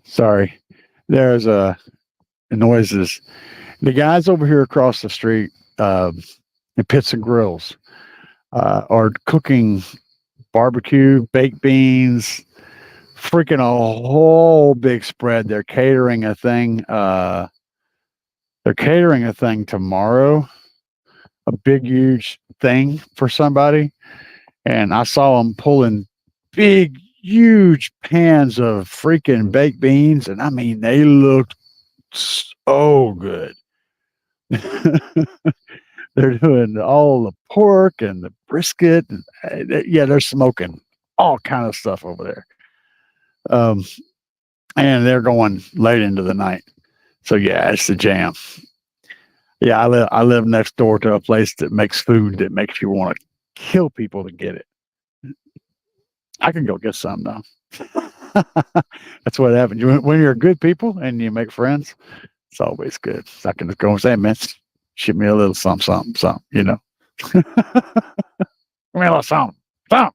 Sorry. There's noises. The guys over here across the street in Pits and Grills are cooking barbecue, baked beans, freaking a whole big spread. They're catering a thing. They're catering a thing tomorrow, a big, huge thing for somebody. And I saw them pulling big, huge pans of freaking baked beans. And I mean, they looked so good. They're doing all the pork and the brisket. And, yeah, they're smoking all kind of stuff over there. And they're going late into the night. So yeah, it's the jam. Yeah, I live next door to a place that makes food that makes you want to kill people to get it. I can go get some though. That's what happens. When you're good people and you make friends, it's always good. I can just go and say, "Man, ship me a little something, you know." Give me a little something. But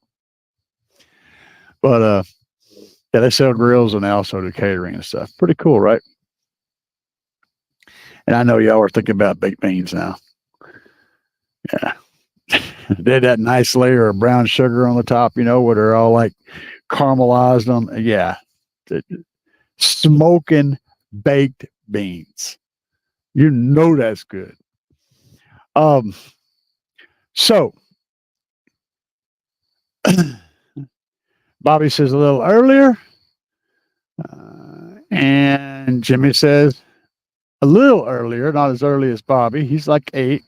yeah, they sell grills and they also do catering and stuff. Pretty cool, right? And I know y'all are thinking about baked beans now. Yeah. They had that nice layer of brown sugar on the top, where they're all like caramelized on. Yeah. Smoking baked beans. You know that's good. So Bobby says a little earlier, and Jimmy says a little earlier, not as early as Bobby. He's like 8,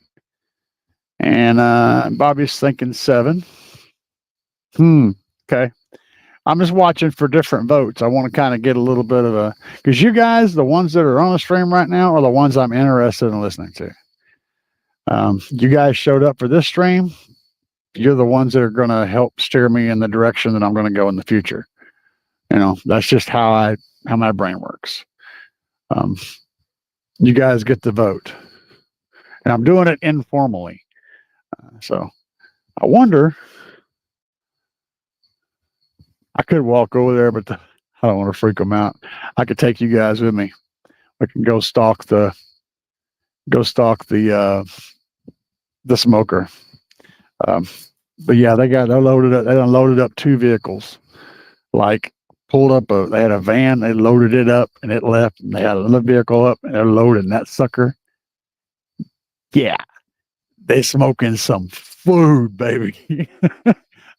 and Bobby's thinking 7. Okay. I'm just watching for different votes. I want to kind of get a little bit of a, because you guys, the ones that are on the stream right now, are the ones I'm interested in listening to. You guys showed up for this stream. You're the ones that are going to help steer me in the direction that I'm going to go in the future. You know, that's just how my brain works. You guys get the vote, and I'm doing it informally. So I wonder. I could walk over there, but I don't want to freak them out. I could take you guys with me. I can go stalk the smoker. But yeah, they loaded up. They unloaded up 2 vehicles. Like pulled up they had a van. They loaded it up and it left. And they had another vehicle up and they're loading that sucker. Yeah, they smoking some food, baby.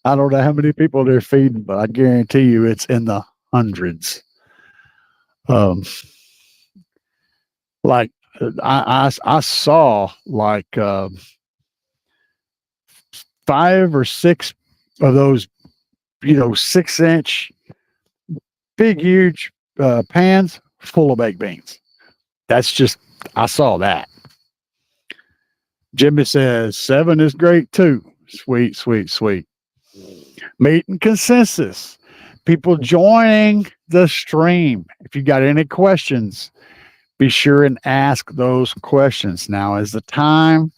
I don't know how many people they're feeding, but I guarantee you it's in the hundreds. Like I saw like 5 or 6 of those, 6-inch, big, huge pans full of baked beans. That's just, I saw that. Jimmy says 7 is great too. Sweet, sweet, sweet. Meeting consensus. People joining the stream. If you got any questions, be sure and ask those questions. Now is the time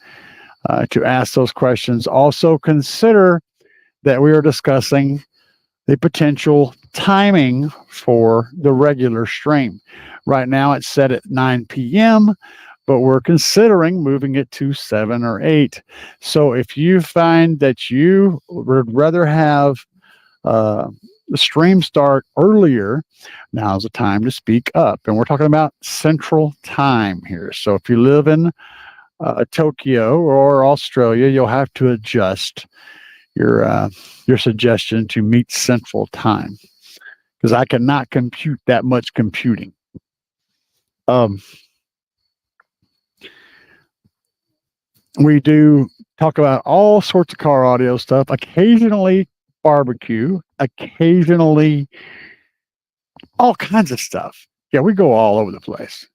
to ask those questions. Also consider that we are discussing the potential timing for the regular stream. Right now it's set at 9 p.m., but we're considering moving it to 7 or 8. So if you find that you would rather have the stream start earlier, now's the time to speak up. And we're talking about Central Time here. So if you live in Tokyo or Australia, you'll have to adjust your suggestion to meet Central Time, because I cannot compute that much computing. We do talk about all sorts of car audio stuff, occasionally barbecue, occasionally all kinds of stuff. Yeah, we go all over the place.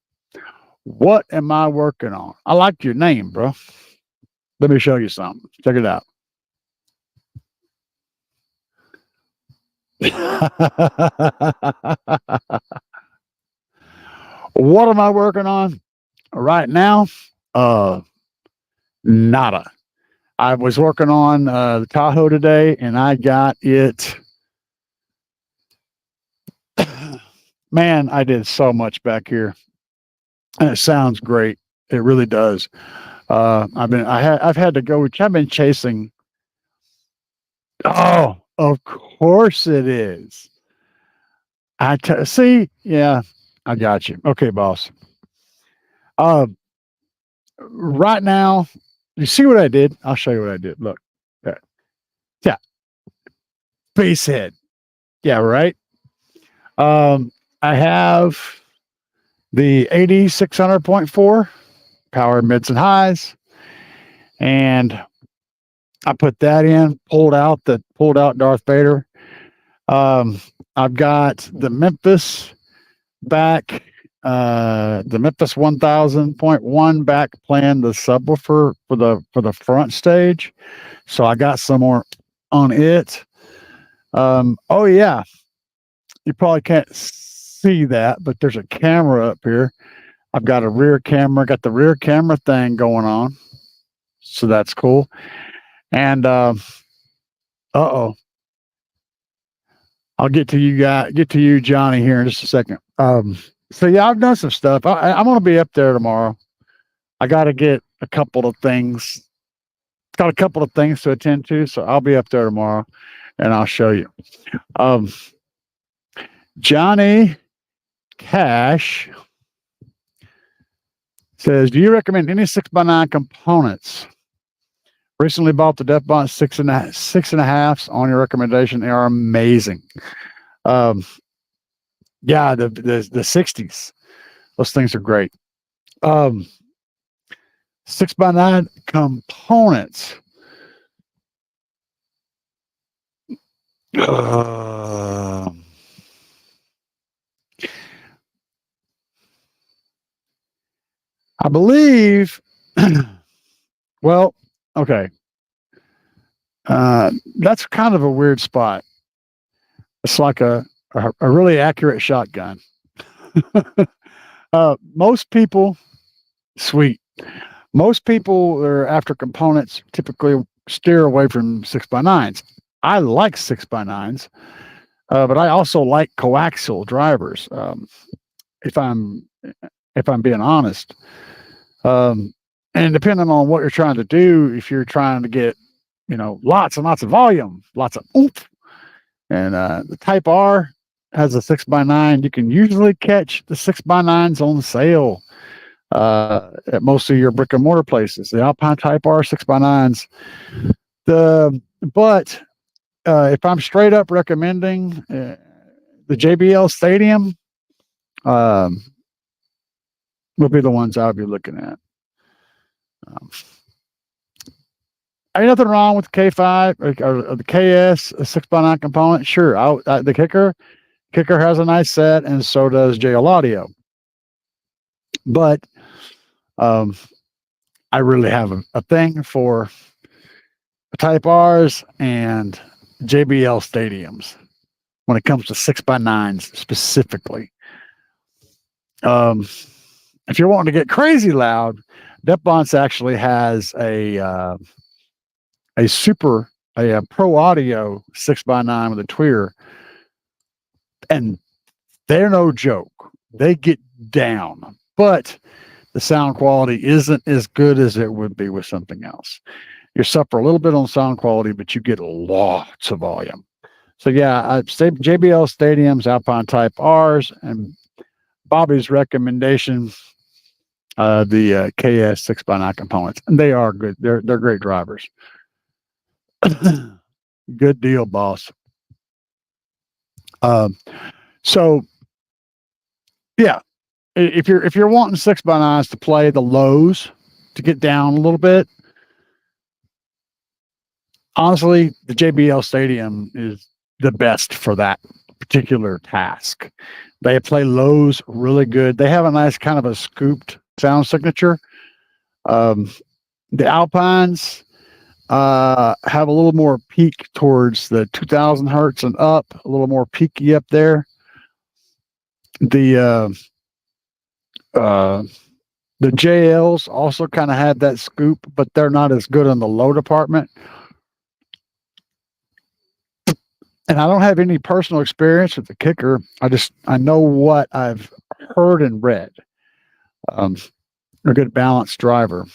What am I working on? I like your name, bro. Let me show you something. Check it out. What am I working on right now? Nada. I was working on the Tahoe today, and I got it. Man, I did so much back here, and it sounds great. It really does. I've had to go. I've been chasing. Oh, of course it is. See. Yeah, I got you. Okay, boss. Right now, you see what I did? I'll show you what I did. Look. Yeah. Base head. Yeah, right. I have the 8600.4 power mids and highs, and I put that in, pulled out Darth Vader. I've got the Memphis back, the Memphis 1000.1 back, playing the subwoofer for the front stage. So I got some more on it. Oh yeah, you probably can't see that, but there's a camera up here. I've got a rear camera, got the rear camera thing going on. So that's cool. And I'll get to you, Johnny, here in just a second. So yeah, I've done some stuff. I'm gonna be up there tomorrow. I gotta get a couple of things. Got a couple of things to attend to, so I'll be up there tomorrow and I'll show you. Johnny Cash Says, do you recommend any 6x9 components? Recently bought the Def-Bond 6.5s on your recommendation. They are amazing. Yeah, the 60s. Those things are great. 6x9 components. I believe, well, okay. That's kind of a weird spot. It's like a really accurate shotgun. Most people, sweet. Most people that are after components typically steer away from 6x9s. I like 6x9s, but I also like coaxial drivers. If I'm being honest, and depending on what you're trying to do, if you're trying to get lots and lots of volume, lots of oomph, and the Type R has a 6x9. You can usually catch the 6x9s on sale at most of your brick and mortar places. The Alpine Type R 6x9s. But if I'm straight up recommending the JBL Stadium, would be the ones I'll be looking at. Ain't nothing wrong with the K5 or the KS 6x9 component. Sure, the kicker has a nice set, and so does JL Audio. But I really have a thing for Type R's and JBL Stadiums when it comes to 6x9s specifically. If you're wanting to get crazy loud, Def-Bond actually has a Pro Audio 6x9 with a tweeter, and they're no joke. They get down, but the sound quality isn't as good as it would be with something else. You suffer a little bit on sound quality, but you get lots of volume. So yeah, I'd say JBL Stadiums, Alpine Type R's, and Bobby's recommendation, the KS 6x9 components. And they are good. They're great drivers. Good deal, boss. So yeah, if you're wanting 6x9s to play the lows to get down a little bit, honestly, the JBL Stadium is the best for that particular task. They play lows really good. They have a nice kind of a scooped sound signature. The Alpines have a little more peak towards the 2000 hertz and up, a little more peaky up there. The JLs also kind of have that scoop, but they're not as good in the low department. And I don't have any personal experience with the kicker. I know what I've heard and read. A good balanced driver.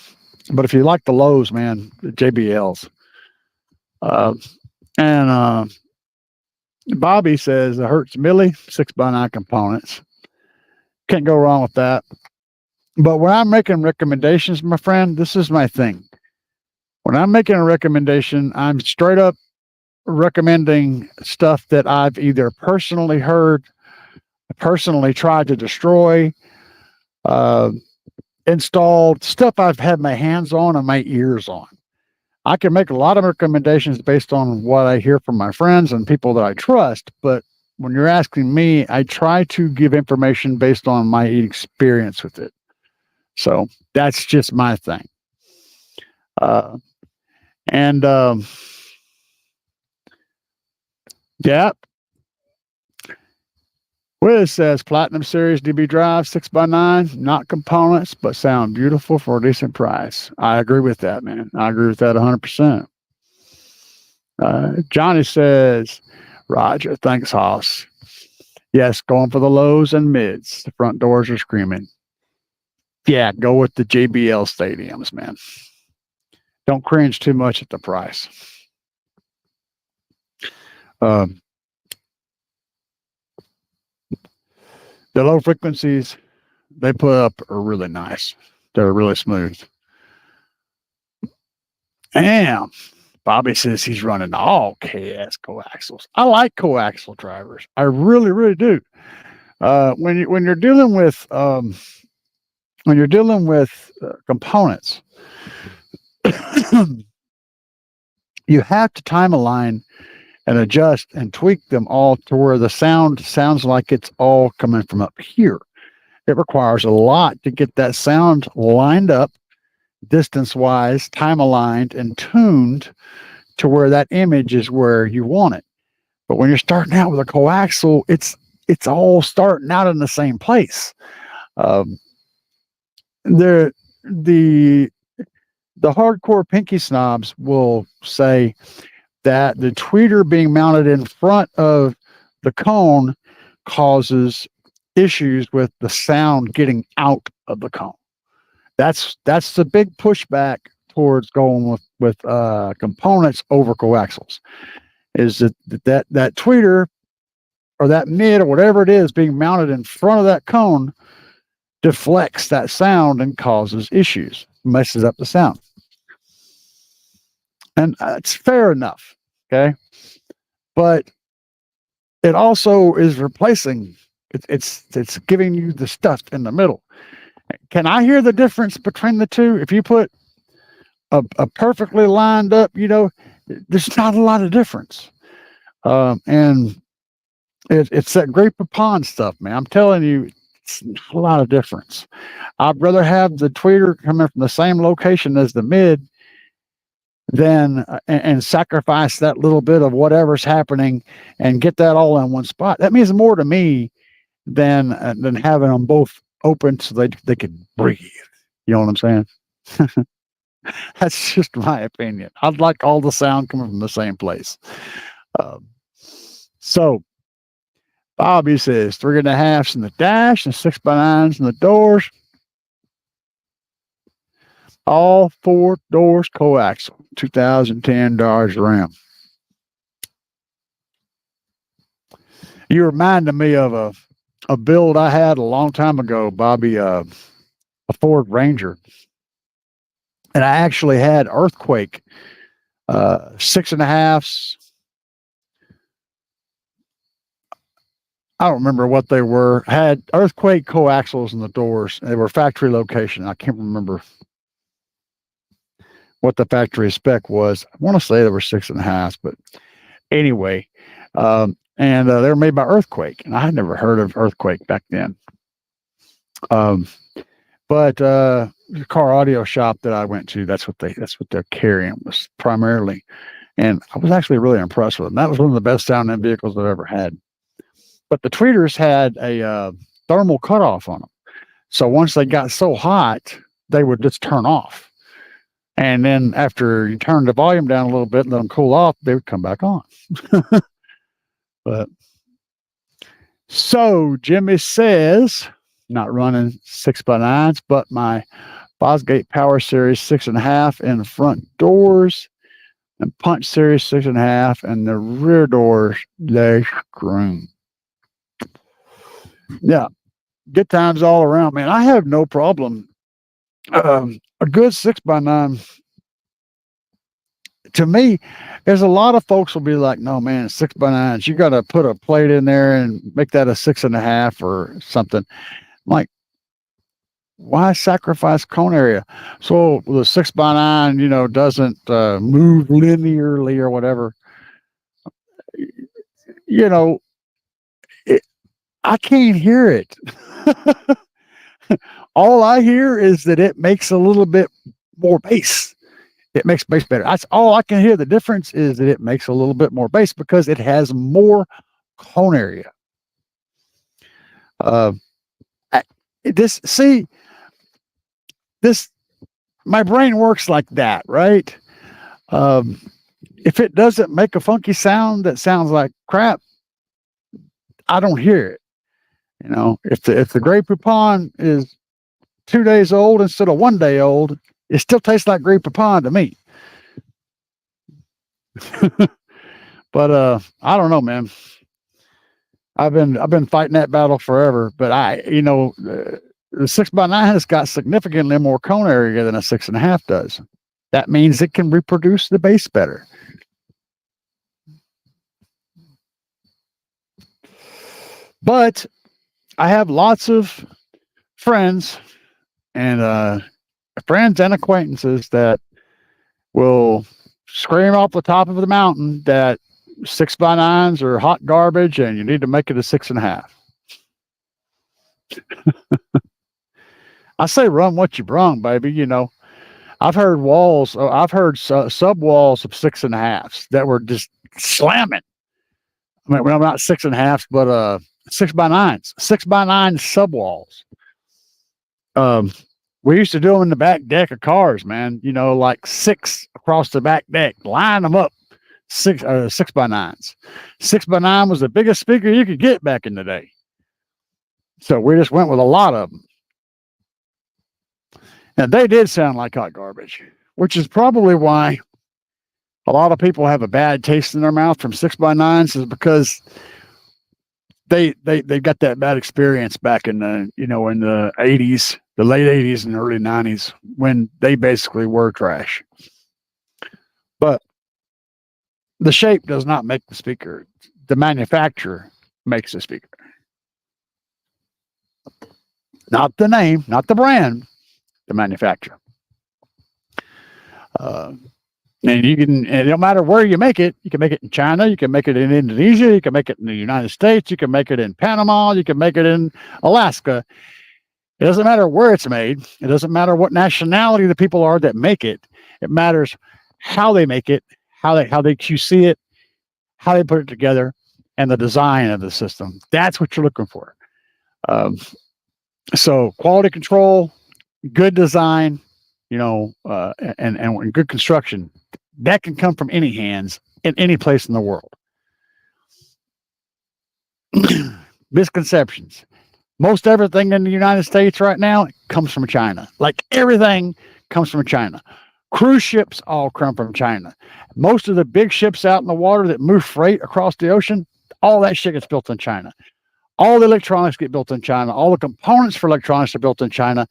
But if you like the lows, man, the JBLs. And Bobby says the Hertz Millie 6x9 components. Can't go wrong with that. But when I'm making recommendations, my friend, this is my thing. When I'm making a recommendation, I'm straight up recommending stuff that I've either personally heard, personally tried to destroy, installed, stuff I've had my hands on and my ears on. I can make a lot of recommendations based on what I hear from my friends and people that I trust, but when you're asking me, I try to give information based on my experience with it. So that's just my thing. Yeah. Wiz says Platinum Series DB drive 6x9, not components, but sound beautiful for a decent price. I agree with that, man. I agree with that 100%. Johnny says, Roger, thanks, Hoss. Yes, going for the lows and mids. The front doors are screaming. Yeah, go with the JBL Stadiums, man. Don't cringe too much at the price. The low frequencies they put up are really nice. They're really smooth. And Bobby says he's running all KS coaxials. I like coaxial drivers. I really, really do. When you're dealing with components, you have to time align and adjust and tweak them all to where the sound sounds like it's all coming from up here. It requires a lot to get that sound lined up, distance wise, time aligned, and tuned to where that image is where you want it. But when you're starting out with a coaxial, it's all starting out in the same place. The hardcore pinky snobs will say that the tweeter being mounted in front of the cone causes issues with the sound getting out of the cone. That's the big pushback towards going with components over coaxials. Is that tweeter or that mid or whatever it is being mounted in front of that cone deflects that sound and causes issues, messes up the sound. And it's fair enough, okay? But it also is replacing, it's giving you the stuff in the middle. Can I hear the difference between the two? If you put a perfectly lined up, there's not a lot of difference. And it's that Great Papon stuff, man. I'm telling you, it's not a lot of difference. I'd rather have the tweeter coming from the same location as the mid than and sacrifice that little bit of whatever's happening and get that all in one spot. That means more to me than having them both open so they can breathe. You know what I'm saying? That's just my opinion. I'd like all the sound coming from the same place. So Bobby says 3.5s in the dash and 6x9s in the doors. All 4 doors coaxial. 2010 Dodge Ram. You reminded me of a build I had a long time ago, Bobby, a Ford Ranger. And I actually had Earthquake 6.5s. I don't remember what they were. I had Earthquake coaxials in the doors. They were factory location. I can't remember what the factory spec was. I want to say they were 6.5s, but anyway, and they were made by Earthquake, and I had never heard of Earthquake back then. But the car audio shop that I went to, that's what they're carrying was primarily, and I was actually really impressed with them. That was one of the best sounding vehicles I've ever had. But the tweeters had a thermal cutoff on them, so once they got so hot, they would just turn off. And then after you turn the volume down a little bit and let them cool off, they would come back on. But so Jimmy says, not running 6x9s, but my Fosgate Power Series 6.5 in the front doors and Punch Series 6.5 and the rear doors, they scream. Yeah, good times all around, man. I have no problem. A good 6x9 to me, there's a lot of folks will be like, no, man, 6x9s, you got to put a plate in there and make that a 6.5 or something. I'm like, why sacrifice cone area? So the 6x9, doesn't move linearly or whatever. I can't hear it. All I hear is that it makes a little bit more bass. It makes bass better. That's all I can hear. The difference is that it makes a little bit more bass because it has more cone area. My brain works like that, right? If it doesn't make a funky sound that sounds like crap, I don't hear it. If the Grey Poupon is 2 days old instead of 1 day old, it still tastes like Grey Poupon to me. But I don't know, man. I've been fighting that battle forever. But the 6x9 has got significantly more cone area than a 6.5 does. That means it can reproduce the bass better. But I have lots of friends and acquaintances that will scream off the top of the mountain that 6x9s are hot garbage and you need to make it a 6.5. I say run what you brung, baby. You know, I've heard sub walls of 6.5s that were just slamming. I mean, well, not 6.5s, but 6x9s, 6x9 sub walls. We used to do them in the back deck of cars, man. You know, like 6 across the back deck, line them up, 6x9s. 6x9 was the biggest speaker you could get back in the day. So we just went with a lot of them. And they did sound like hot garbage, which is probably why a lot of people have a bad taste in their mouth from 6x9s, is because they got that bad experience back in the, you know, in the 80s, the late 80s and early 90s, when they basically were trash. But the shape does not make the speaker. The manufacturer makes the speaker. Not the name, not the brand, the manufacturer. And you can, and no matter where you make it, you can make it in China, you can make it in Indonesia, you can make it in the United States, you can make it in Panama, you can make it in Alaska. It doesn't matter where it's made. It doesn't matter what nationality the people are that make it. It matters how they make it, how they QC it, how they put it together, and the design of the system. That's what you're looking for. So quality control, good design, you know, and good construction, that can come from any hands in any place in the world. Misconceptions. Most everything in the United States right now comes from China. Like everything comes from China. Cruise ships all come from China. Most of the big ships out in the water that move freight across the ocean, all that shit gets built in China. All the electronics get built in China. All the components for electronics are built in China.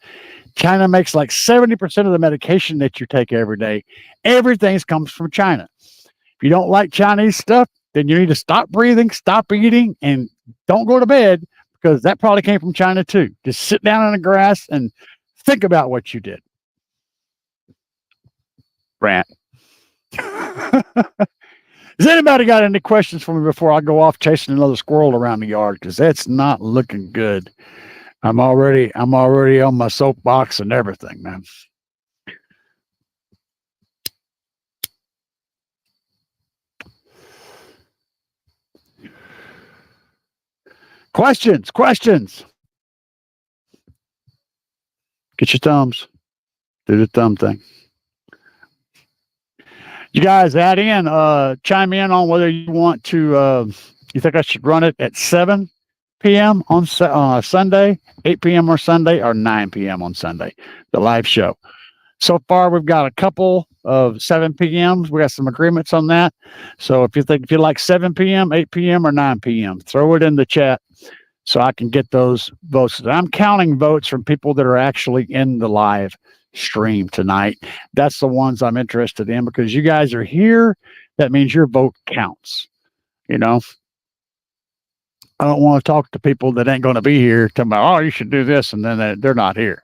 China makes like 70% of the medication that you take every day. Everything comes from China. If you don't like Chinese stuff, then you need to stop breathing, stop eating, and don't go to bed, because that probably came from China too. Just sit down in the grass and think about what you did. Rant. Has anybody got any questions for me before I go off chasing another squirrel around the yard? Because that's not looking good. I'm already on my soapbox and everything, man. Questions. Get your thumbs. Do the thumb thing. You guys add in, chime in on whether you want to, you think I should run it at 7 p.m. on Sunday, 8 p.m. on Sunday, or 9 p.m. on Sunday, the live show. So far, we've got a couple of 7 p.m.s. We got some agreements on that. So if you like 7 p.m., 8 p.m., or 9 p.m., throw it in the chat so I can get those votes. I'm counting votes from people that are actually in the live stream tonight. That's the ones I'm interested in, because you guys are here. That means your vote counts. You know, I don't want to talk to people that ain't going to be here talking about, oh, you should do this, and then they're not here.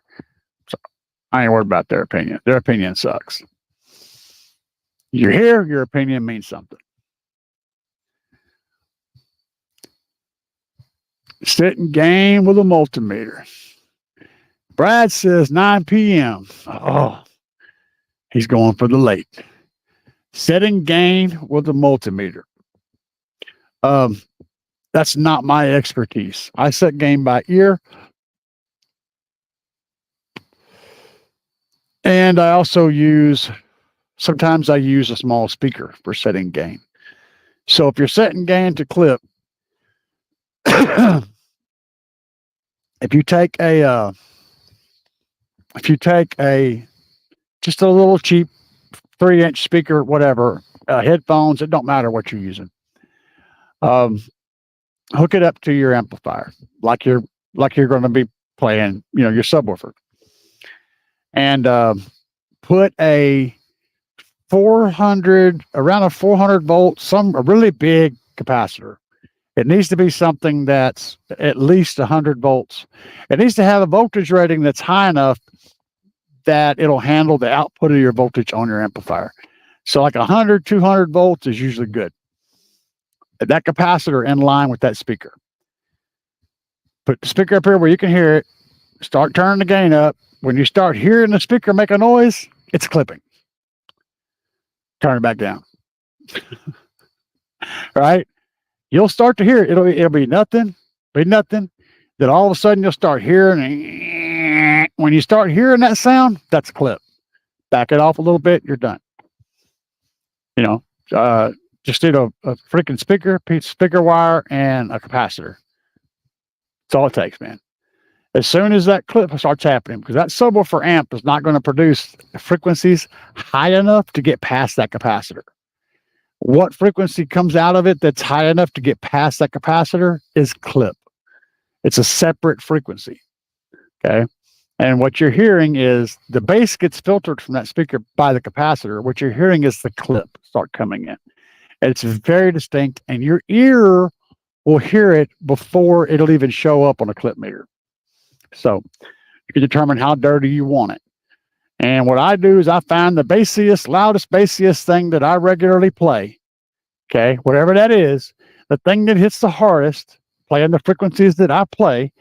So I ain't worried about their opinion. Their opinion sucks. You're here, your opinion means something. Sit and game with a multimeter. Brad says 9 p.m. Oh, he's going for the late. Setting gain with a multimeter. That's not my expertise. I set gain by ear. And I also sometimes I use a small speaker for setting gain. So if you're setting gain to clip, if you take just a little cheap 3-inch speaker, whatever, headphones, it don't matter what you're using. Hook it up to your amplifier like you're going to be playing, your subwoofer. And put around a 400 volt, a really big capacitor. It needs to be something that's at least 100 volts. It needs to have a voltage rating that's high enough that it'll handle the output of your voltage on your amplifier. So like 100, 200 volts is usually good. That capacitor in line with that speaker. Put the speaker up here where you can hear it. Start turning the gain up. When you start hearing the speaker make a noise, it's clipping. Turn it back down. Right? You'll start to hear it. It'll be nothing. Then all of a sudden you'll start hearing. When you start hearing that sound, that's a clip. Back it off a little bit. You're done. Just need a freaking piece of speaker wire, and a capacitor. That's all it takes, man. As soon as that clip starts happening, because that subwoofer amp is not going to produce frequencies high enough to get past that capacitor. What frequency comes out of it that's high enough to get past that capacitor is clip. It's a separate frequency. Okay. And what you're hearing is the bass gets filtered from that speaker by the capacitor. What you're hearing is the clip start coming in. It's very distinct, and your ear will hear it before it'll even show up on a clip meter. So you can determine how dirty you want it. And what I do is I find the bassiest, loudest, bassiest thing that I regularly play. Okay, whatever that is, the thing that hits the hardest, playing the frequencies that I play,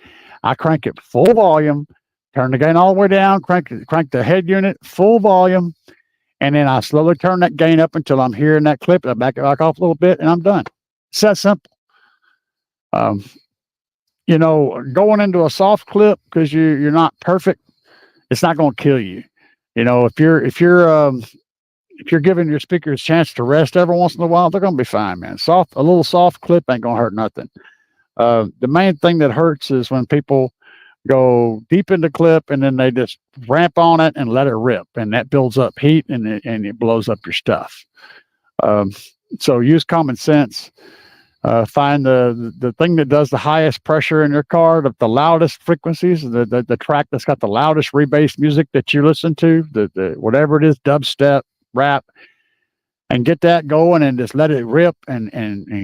I crank it full volume, turn the gain all the way down, crank the head unit full volume, and then I slowly turn that gain up until I'm hearing that clip. I back it back off a little bit, and I'm done. It's that simple. Going into a soft clip because you're not perfect, it's not going to kill you. If you're giving your speakers a chance to rest every once in a while, they're going to be fine, man. A little soft clip ain't going to hurt nothing. The main thing that hurts is when people go deep into clip and then they just ramp on it and let it rip, and that builds up heat and it blows up your stuff. So use common sense. Find the thing that does the highest pressure in your car, the loudest frequencies, the track that's got the loudest rebased music that you listen to, the whatever it is, dubstep, rap, and get that going and just let it rip and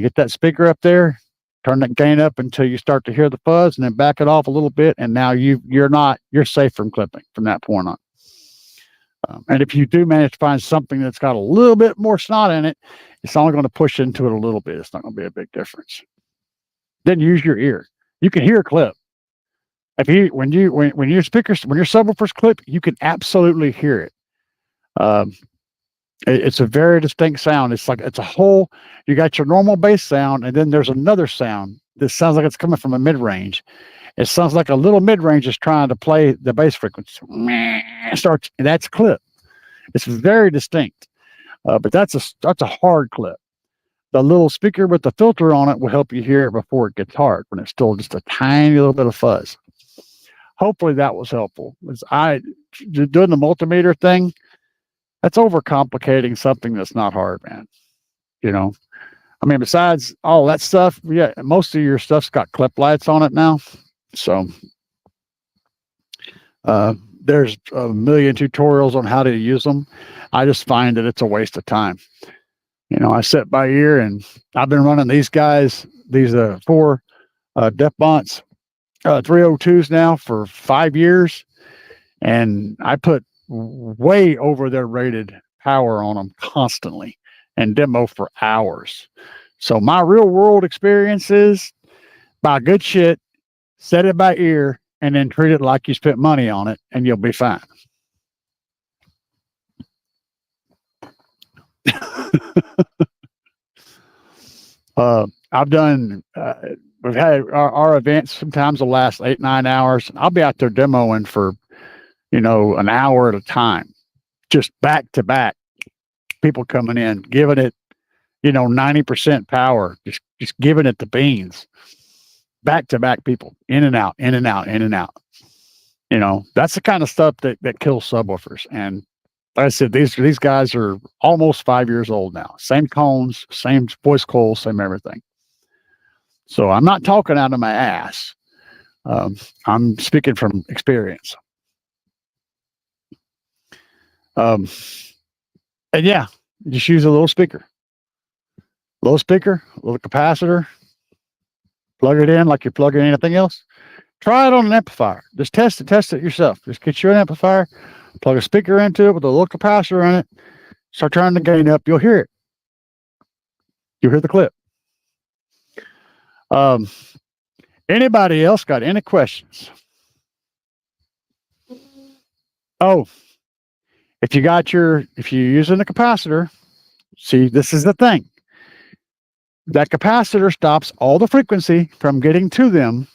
get that speaker up there. Turn that gain up until you start to hear the fuzz, and then back it off a little bit, and now you're safe from clipping from that point on. And if you do manage to find something that's got a little bit more snot in it, it's only going to push into it a little bit. It's not going to be a big difference. Then use your ear. You can hear a clip. When your subwoofers clip, you can absolutely hear it. It's a very distinct sound. It's a whole. You got your normal bass sound, and then there's another sound that sounds like it's coming from a mid range. It sounds like a little mid range is trying to play the bass frequency. That's clip. It's very distinct, but that's a hard clip. The little speaker with the filter on it will help you hear it before it gets hard, when it's still just a tiny little bit of fuzz. Hopefully that was helpful. Doing the multimeter thing, that's overcomplicating something that's not hard, man. Besides all that stuff, yeah, most of your stuff's got clip lights on it now. So there's a million tutorials on how to use them. I just find that it's a waste of time. I sit by ear, and I've been running these guys, these 4 Defbonts 302s now for 5 years, and I put way over their rated power on them constantly and demo for hours. So my real world experience is buy good shit, set it by ear, and then treat it like you spent money on it, and you'll be fine. We've had our events sometimes will last 8-9 hours. I'll be out there demoing for, an hour at a time, just back to back. People coming in, giving it, 90% power, just giving it the beans. Back to back people, in and out, in and out, in and out. That's the kind of stuff that kills subwoofers. And like I said, these guys are almost 5 years old now. Same cones, same voice coils, same everything. So I'm not talking out of my ass. I'm speaking from experience. And yeah, just use a little speaker, little capacitor, plug it in like you're plugging anything else. Try it on an amplifier. Just test it yourself. Just get you an amplifier, plug a speaker into it with a little capacitor in it, start turning the gain up. You'll hear it. You'll hear the clip. Anybody else got any questions? Oh, if you're using a capacitor, see, this is the thing. That capacitor stops all the frequency from getting to them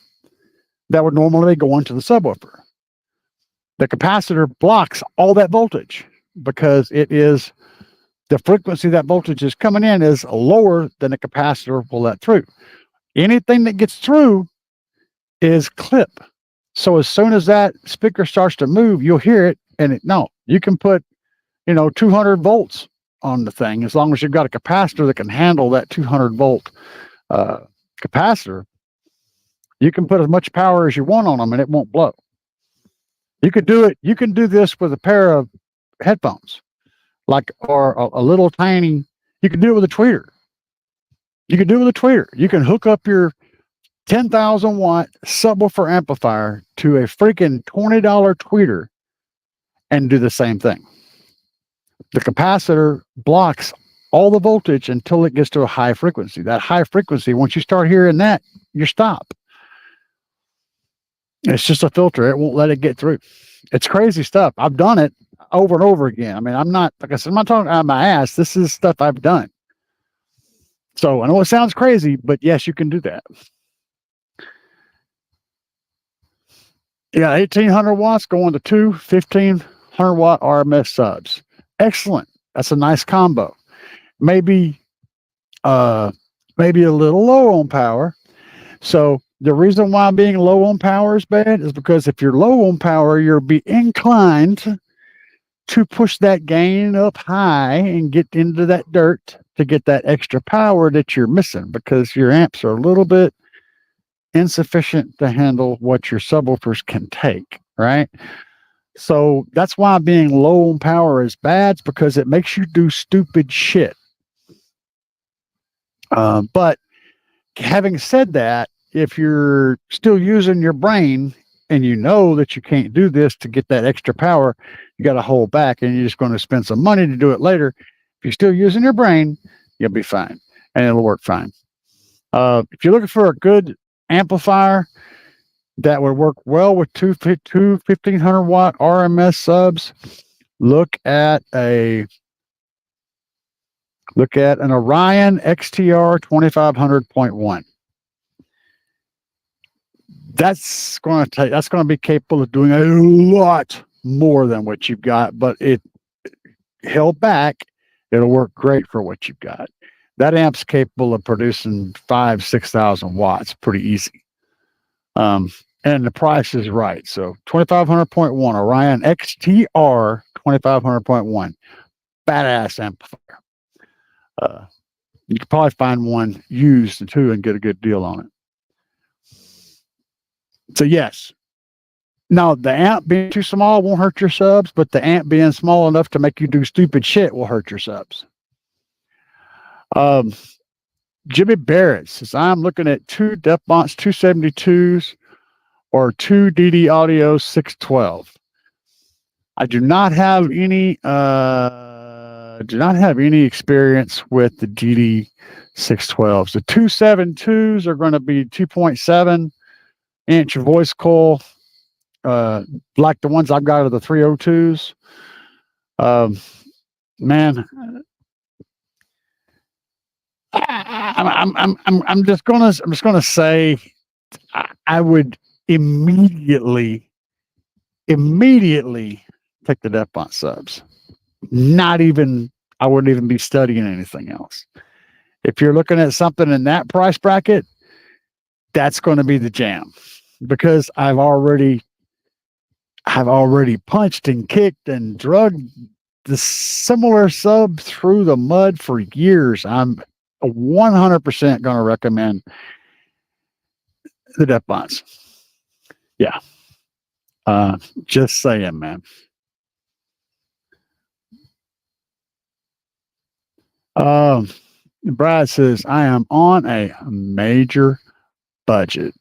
that would normally go into the subwoofer. The capacitor blocks all that voltage because it is the frequency that voltage is coming in is lower than the capacitor will let through. Anything that gets through is clip. So as soon as that speaker starts to move, you'll hear it. And you can put, 200 volts on the thing. As long as you've got a capacitor that can handle that 200 volt capacitor, you can put as much power as you want on them and it won't blow. You could do it. You can do this with a pair of headphones, or a little tiny, you can do it with a tweeter. You can hook up your 10,000 watt subwoofer amplifier to a freaking $20 tweeter and do the same thing. The capacitor blocks all the voltage until it gets to a high frequency. That high frequency, once you start hearing that, you stop. It's just a filter. It won't let it get through. It's crazy stuff. I've done it over and over again. I mean, I'm not talking out of my ass. This is stuff I've done. So I know it sounds crazy, but yes, you can do that. Yeah, 1,800 watts going to two 1,500 watt RMS subs. Excellent. That's a nice combo. Maybe a little low on power. So the reason why being low on power is bad is because if you're low on power, you'll be inclined to push that gain up high and get into that dirt to get that extra power that you're missing because your amps are a little bit insufficient to handle what your subwoofers can take, right? So that's why being low on power is bad. It's because it makes you do stupid shit. But having said that, if you're still using your brain and you know that you can't do this to get that extra power, you got to hold back and you're just going to spend some money to do it later. If you're still using your brain, you'll be fine and it'll work fine. If you're looking for a good amplifier that would work well with two 1,500 watt RMS subs, look at an Orion XTR 2500.1. That's going to be capable of doing a lot more than what you've got, but it held back. It'll work great for what you've got. That amp's capable of producing 5,000-6,000 watts pretty easy. And the price is right. So 2500.1 Orion XTR 2500.1, badass amplifier. You could probably find one used too and get a good deal on it. So yes. Now the amp being too small won't hurt your subs, but the amp being small enough to make you do stupid shit will hurt your subs. Jimmy Barrett says, I'm looking at two DeFbonce 272s or two DD Audio 612. I do not have any experience with the DD 612s. The 272s are going to be 2.7 inch voice coil, like the ones I've got are the 302s. Man, I'm just gonna say I would immediately take the DeFbonce subs. I wouldn't even be studying anything else. If you're looking at something in that price bracket, that's going to be the jam, because I've already punched and kicked and drugged the similar sub through the mud for years. I'm 100% going to recommend the DeFbonce. Yeah. Just saying, man. Brad says, I am on a major budget.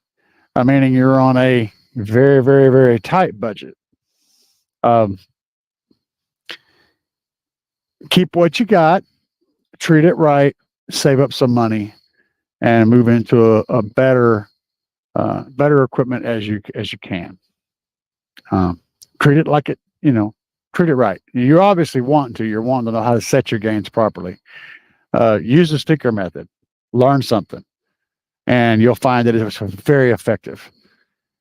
Meaning you're on a very, very, very tight budget. Keep what you got, treat it right, save up some money, and move into a better equipment as you can. Treat it like it, treat it right. You're obviously wanting to. You're wanting to know how to set your gains properly. Use the sticker method. Learn something, and you'll find that it's very effective.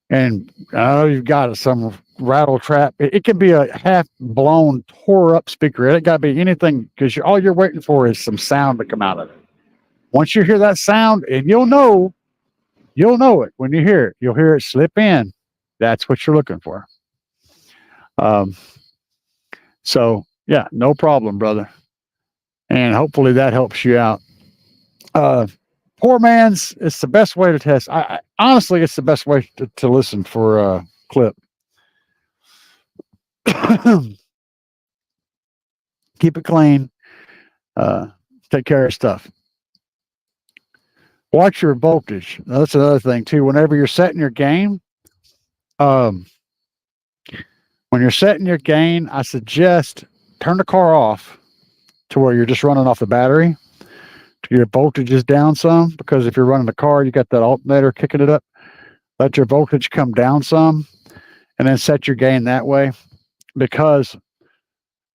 And I know you've got some rattle trap. It can be a half blown, tore up speaker. It got to be anything because all you're waiting for is some sound to come out of it. Once you hear that sound, and you'll know it when you hear it. You'll hear it slip in. That's what you're looking for. So yeah, no problem, brother. And hopefully that helps you out. Poor man's, it's the best way to test. I honestly, it's the best way to listen for a clip. Keep it clean. Take care of stuff. Watch your voltage. That's another thing too. Whenever you're setting your gain, when you're setting your gain, I suggest turn the car off to where you're just running off the battery. Your voltage is down some, because if you're running the car, you got that alternator kicking it up. Let your voltage come down some, and then set your gain that way. Because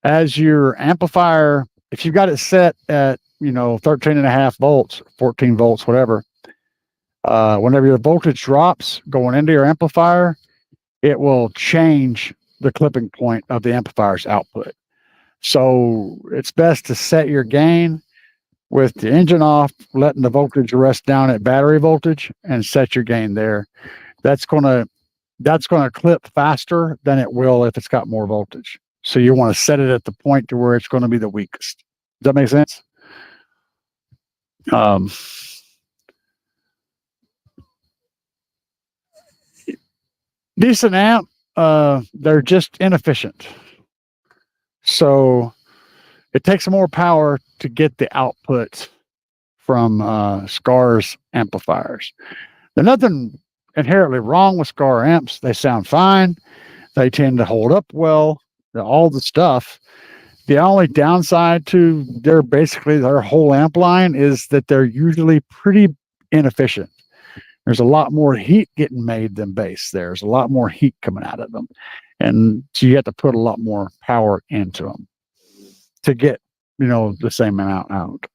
as your amplifier, if you've got it set at 13.5 volts, 14 volts, whatever, whenever your voltage drops going into your amplifier, it will change the clipping point of the amplifier's output. So it's best to set your gain with the engine off, letting the voltage rest down at battery voltage, and set your gain there. That's gonna clip faster than it will if it's got more voltage. So you want to set it at the point to where it's going to be the weakest. Does that make sense? Decent amp, they're just inefficient. So it takes more power to get the output from Scar's amplifiers. There's nothing inherently wrong with Scar amps. They sound fine. They tend to hold up well. All the stuff. The only downside to their whole amp line is that they're usually pretty inefficient. There's a lot more heat getting made than bass. There's a lot more heat coming out of them. And so you have to put a lot more power into them to get, the same amount out.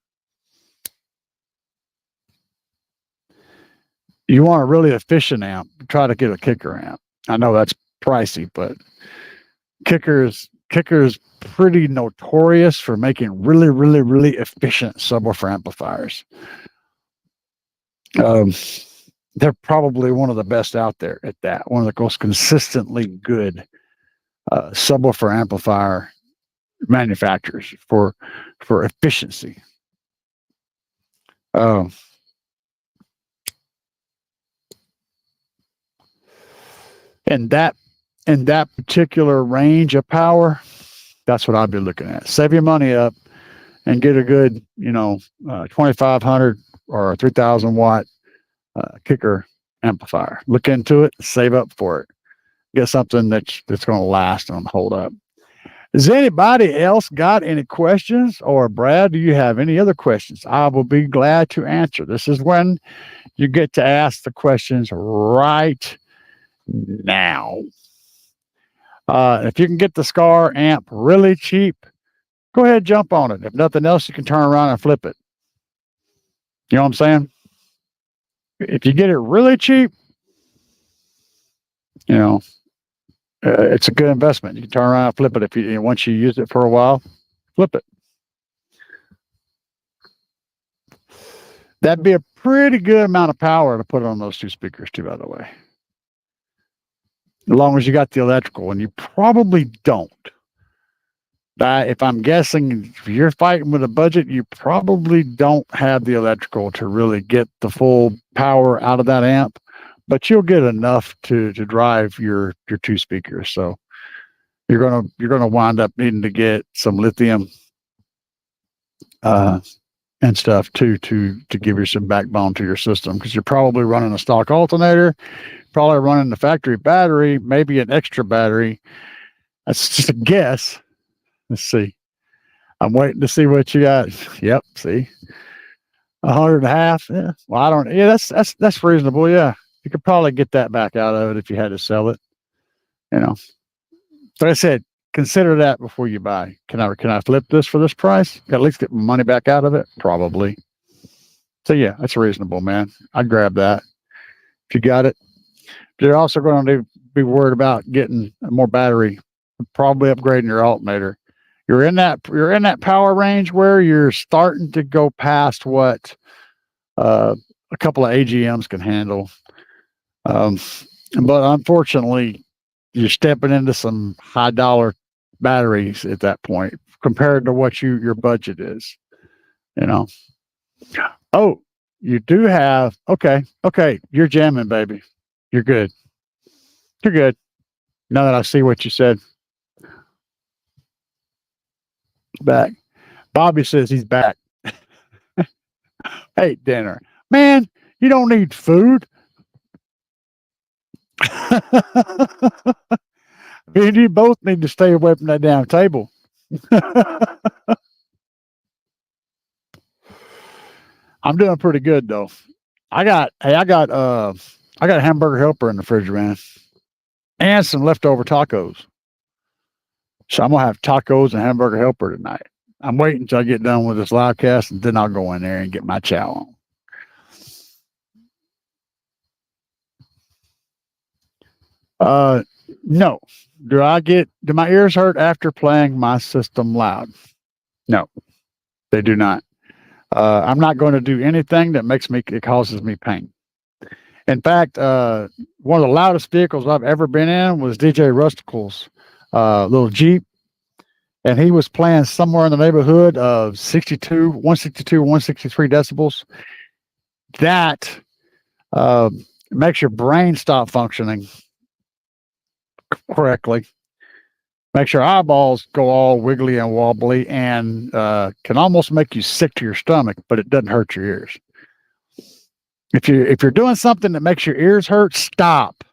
You want a really efficient amp, try to get a kicker amp. I know that's pricey, but kicker is pretty notorious for making really, really, really efficient subwoofer amplifiers. They're probably one of the best out there at that. One of the most consistently good subwoofer amplifier manufacturers for efficiency. And in that particular range of power, that's what I'd be looking at. Save your money up and get a good, 2,500 or 3,000 watt kicker amplifier. Look into it, save up for it. Get something that's going to last and hold up. Has anybody else got any questions? Or Brad, do you have any other questions? I will be glad to answer. This is when you get to ask the questions right now. If you can get the Scar amp really cheap, go ahead, jump on it. If nothing else, you can turn around and flip it. You know what I'm saying? If you get it really cheap, it's a good investment. You can turn around and flip it. Once you use it for a while, flip it. That'd be a pretty good amount of power to put on those two speakers too, by the way. As long as you got the electrical, and you probably don't. If I'm guessing, if you're fighting with a budget, you probably don't have the electrical to really get the full power out of that amp. but you'll get enough to drive your 2 speakers. So you're gonna wind up needing to get some lithium and stuff too to give you some backbone to your system, because you're probably running a stock alternator, probably running the factory battery, maybe an extra battery. That's just a guess. Let's see. I'm waiting to see what you got. Yep. See, 100.5. Yeah. Well, I don't. Yeah, that's reasonable. Yeah, you could probably get that back out of it if you had to sell it. You know. Like I said, consider that before you buy. Can I flip this for this price? At least get my money back out of it? Probably. So yeah, that's reasonable, man. I'd grab that if you got it. You're also going to be worried about getting more battery, probably upgrading your alternator. You're in that power range where you're starting to go past what a couple of AGMs can handle. But unfortunately, you're stepping into some high dollar batteries at that point compared to what your budget is. You know. Oh, you do have okay. You're jamming, baby. You're good. You're good. Now that I see what you said. Back. Bobby says he's back. Ate dinner. Man, you don't need food. Me and you both need to stay away from that damn table. I'm doing pretty good though. I got a hamburger helper in the fridge, man, and some leftover tacos. So I'm gonna have tacos and hamburger helper tonight. I'm waiting until I get done with this live cast, and then I'll go in there and get my chow on. No. Do my ears hurt after playing my system loud? No, they do not. I'm not going to do anything that it causes me pain. In fact, one of the loudest vehicles I've ever been in was DJ Rustical's little Jeep. And he was playing somewhere in the neighborhood of 163 decibels. That makes your brain stop functioning correctly. Makes your eyeballs go all wiggly and wobbly, and can almost make you sick to your stomach, but it doesn't hurt your ears. If you're doing something that makes your ears hurt, stop.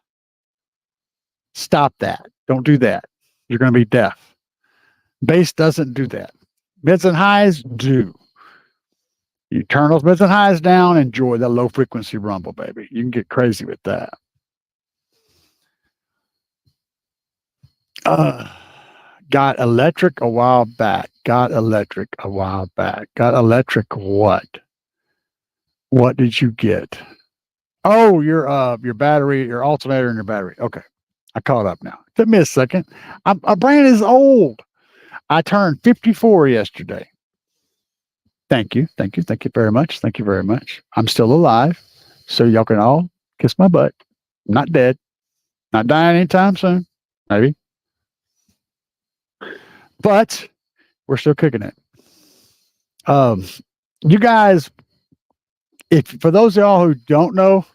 Stop that. Don't do that. You're going to be deaf. Bass doesn't do that. Mids and highs do. You turn those mids and highs down, enjoy that low frequency rumble, baby. You can get crazy with that. Got electric a while back. Got electric what? What did you get? Oh, your battery, your alternator and your battery. Okay. I caught up now. Took me a second. My brain is old. I turned 54 yesterday. Thank you very much. Thank you very much. I'm still alive, so y'all can all kiss my butt. I'm not dead. Not dying anytime soon. Maybe. But we're still kicking it. You guys, for those of y'all who don't know,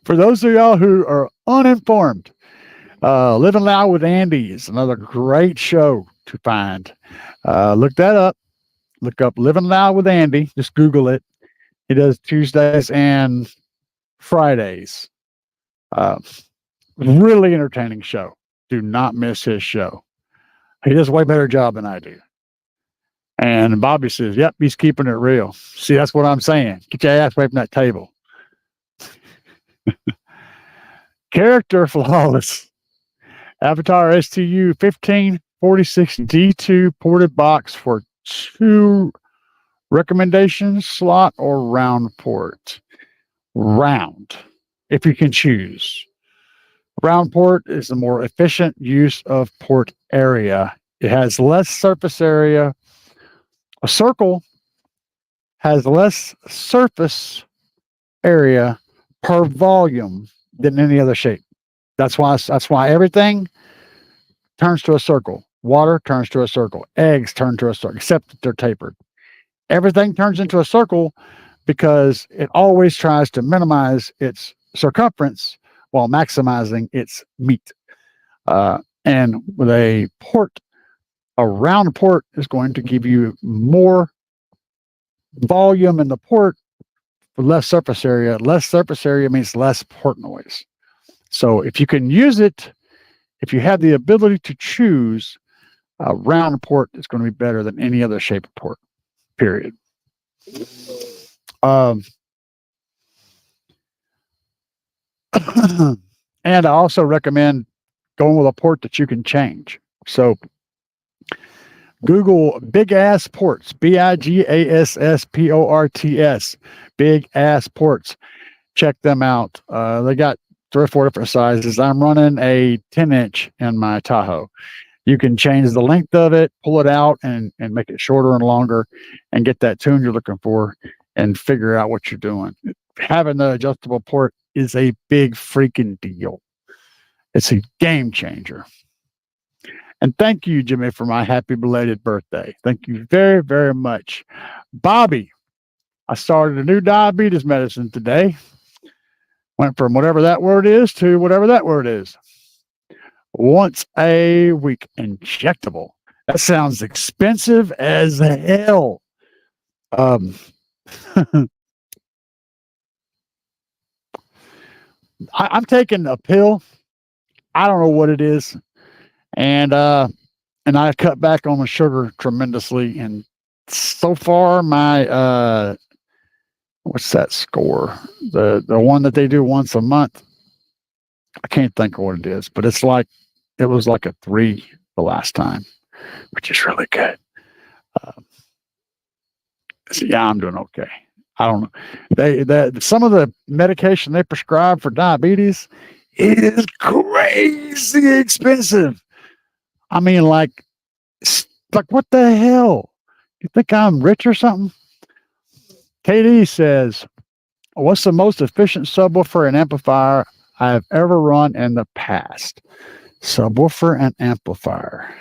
for those of y'all who are uninformed, Living Loud with Andy is another great show to find. Look that up. Look up Living Loud with Andy. Just Google it. He does Tuesdays and Fridays. Really entertaining show. Do not miss his show. He does a way better job than I do. And Bobby says, yep, he's keeping it real. See, that's what I'm saying. Get your ass away from that table. Character flawless. Avatar STU 1546 D2 ported box for 2 recommendations, slot or round port. Round, if you can choose. Round port is the more efficient use of port area. It has less surface area. A circle has less surface area per volume than any other shape. That's why everything turns to a circle. Water turns to a circle. Eggs turn to a circle, except that they're tapered. Everything turns into a circle because it always tries to minimize its circumference while maximizing its meat. And with a port, a round port is going to give you more volume in the port with less surface area. Less surface area means less port noise. So if you can use it, if you have the ability to choose, a round port is going to be better than any other shape of port, period. And I also recommend going with a port that you can change. So Google big ass ports, BIGASSPORTS, big ass ports. Check them out. They got 3 or 4 different sizes. I'm running a 10-inch in my Tahoe. You can change the length of it, pull it out, and make it shorter and longer, and get that tune you're looking for, and figure out what you're doing. Having the adjustable port is a big freaking deal. It's a game changer. And thank you, Jimmy, for my happy belated birthday. Thank you very, very much. Bobby, I started a new diabetes medicine today. Went from whatever that word is to whatever that word is. Once a week injectable. That sounds expensive as hell. I'm taking a pill. I don't know what it is. And I cut back on the sugar tremendously. And so far, my what's that score? The one that they do once a month. I can't think of what it is, but it was like a 3 the last time, which is really good. So yeah, I'm doing okay. I don't know. Some of the medication they prescribe for diabetes is crazy expensive. I mean, like what the hell? You think I'm rich or something? KD says, "What's the most efficient subwoofer and amplifier I've ever run in the past?" Subwoofer and amplifier.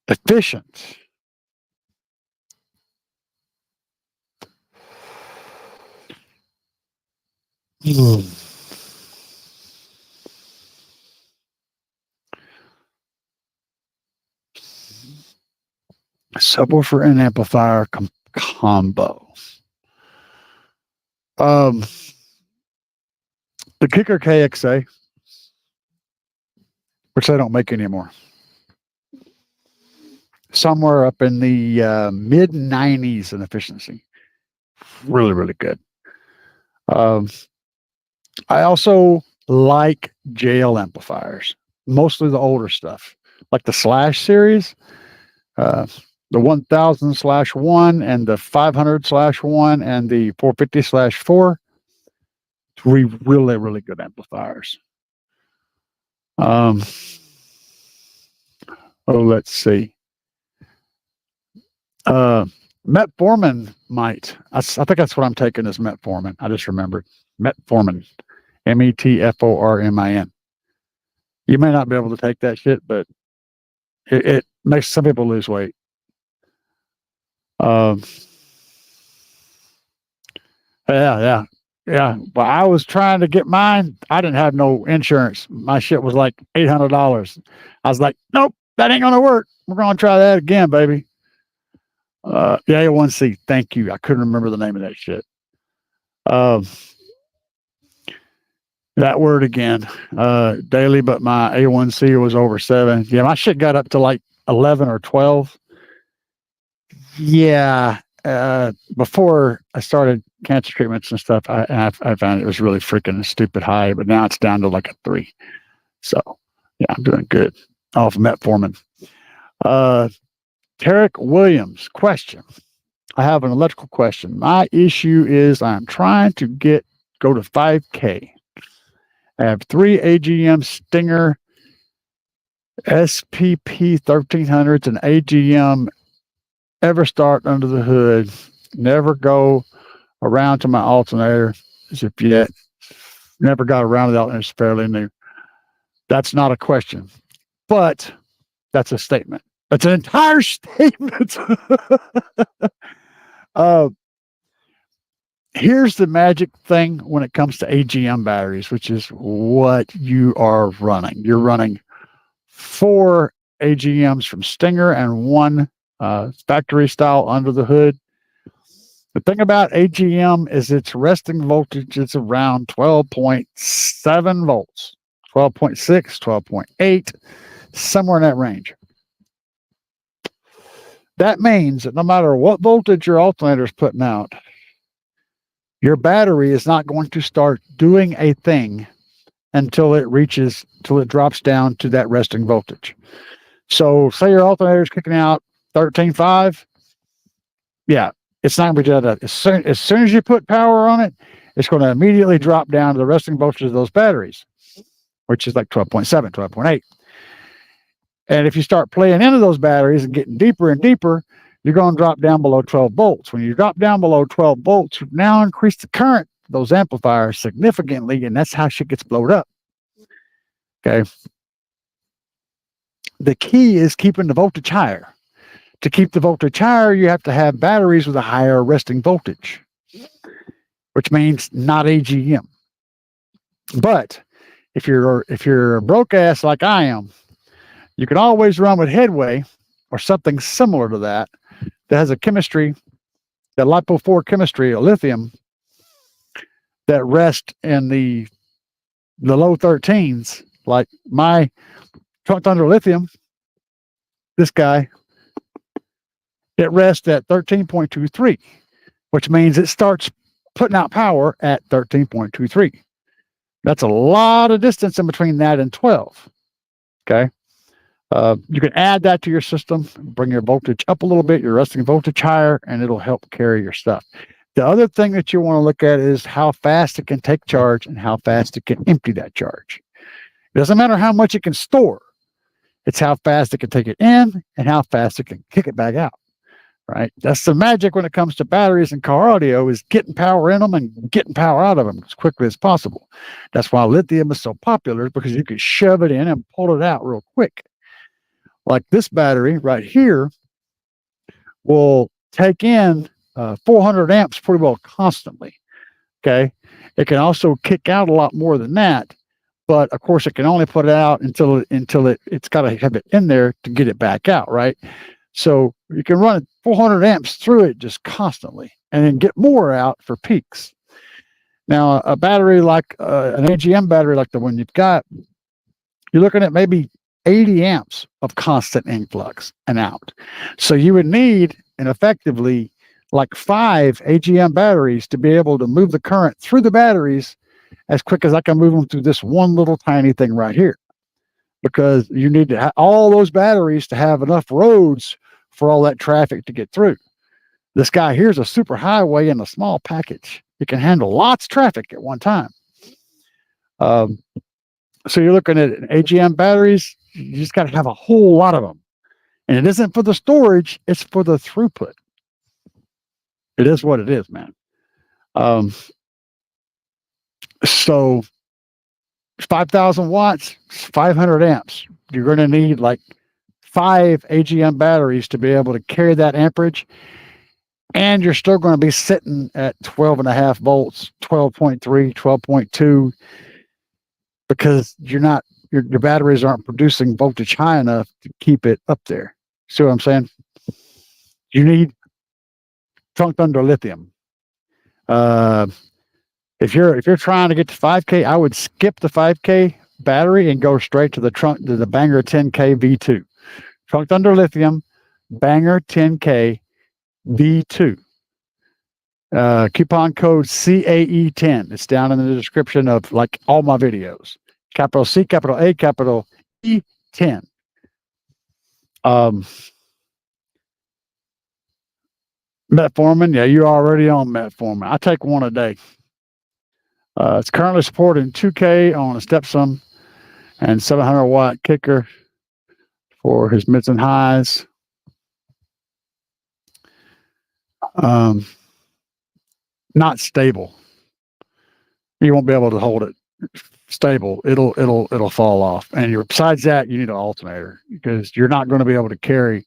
Efficient. Subwoofer and amplifier combo. The Kicker KXA, which they don't make anymore. Somewhere up in the mid 90s in efficiency. Really, really good. I also like JL amplifiers, mostly the older stuff, like the Slash series, the 1000/1 and the 500/1 and the 450/4. Really, really good amplifiers. Let's see. Metformin might. I think that's what I'm taking is metformin. I just remembered. Metformin. METFORMIN. You may not be able to take that shit, but it makes some people lose weight. Yeah. But I was trying to get mine. I didn't have no insurance. My shit was like $800. I was like, nope, that ain't gonna work. We're gonna try that again, baby. The A1C. Thank you. I couldn't remember the name of that shit. That word again. Daily, but my A1C was over 7. Yeah, my shit got up to like 11 or 12. Yeah. Before I started cancer treatments and stuff, I found it was really freaking stupid high, but now it's down to like a 3. So yeah, I'm doing good off metformin. Tarek Williams, question. I have an electrical question. My issue is I'm trying to go to 5K. I have 3 AGM Stinger SPP 1300s and AGM Everstart under the hood. Never go around to my alternator as if yet. Never got around to the alternator. It's fairly new. That's not a question, but that's a statement. That's an entire statement. Here's the magic thing when it comes to AGM batteries, which is what you are running. You're running 4 AGMs from Stinger and 1 factory style under the hood. The thing about AGM is its resting voltage is around 12.7 volts, 12.6, 12.8, somewhere in that range. That means that no matter what voltage your alternator is putting out, your battery is not going to start doing a thing until it drops down to that resting voltage. So say your alternator is kicking out 13.5. Yeah, it's not going to be doing that. As soon as you put power on it, it's going to immediately drop down to the resting voltage of those batteries, which is like 12.7, 12.8. And if you start playing into those batteries and getting deeper and deeper, you're going to drop down below 12 volts. When you drop down below 12 volts, you've now increased the current, those amplifiers, significantly, and that's how shit gets blown up. Okay. The key is keeping the voltage higher. To keep the voltage higher, you have to have batteries with a higher resting voltage, which means not AGM. But if you're a broke ass like I am, you can always run with Headway or something similar to that has a chemistry, that LiPo4 chemistry, a lithium, that rests in the low 13s, like my Trunk Thunder lithium, this guy, it rests at 13.23, which means it starts putting out power at 13.23. That's a lot of distance in between that and 12. Okay. You can add that to your system, bring your voltage up a little bit, your resting voltage higher, and it'll help carry your stuff. The other thing that you want to look at is how fast it can take charge and how fast it can empty that charge. It doesn't matter how much it can store. It's how fast it can take it in and how fast it can kick it back out. Right? That's the magic when it comes to batteries and car audio, is getting power in them and getting power out of them as quickly as possible. That's why lithium is so popular, because you can shove it in and pull it out real quick. Like this battery right here will take in 400 amps pretty well constantly. Okay. It can also kick out a lot more than that, but of course it can only put it out until it's got to have it in there to get it back out. Right. So you can run 400 amps through it just constantly and then get more out for peaks. Now, a battery like an AGM battery like the one you've got, you're looking at maybe 80 amps of constant influx and out. So you would need, and effectively, like 5 AGM batteries to be able to move the current through the batteries as quick as I can move them through this one little tiny thing right here. Because you need to have all those batteries to have enough roads for all that traffic to get through. This guy here's a super highway in a small package. It can handle lots of traffic at one time. So you're looking at AGM batteries. You just got to have a whole lot of them. And it isn't for the storage, it's for the throughput. It is what it is, man. So 5,000 watts, 500 amps. You're going to need like 5 AGM batteries to be able to carry that amperage. And you're still going to be sitting at 12.5 volts, 12.3, 12.2, because your batteries aren't producing voltage high enough to keep it up there. See what I'm saying? You need Trunk Thunder lithium. If you're trying to get to 5K, I would skip the 5K battery and go straight to the Banger10k V2. Trunk Thunder lithium, Banger10k V2. Coupon code CAE10. It's down in the description of like all my videos. Capital C, capital A, capital E10. Metformin, yeah, you're already on metformin. I take one a day. It's currently supporting 2K on a Stepson and 700 watt kicker for his mids and highs. Not stable. You won't be able to hold it stable. It'll fall off. And besides that, you need an alternator, because you're not going to be able to carry.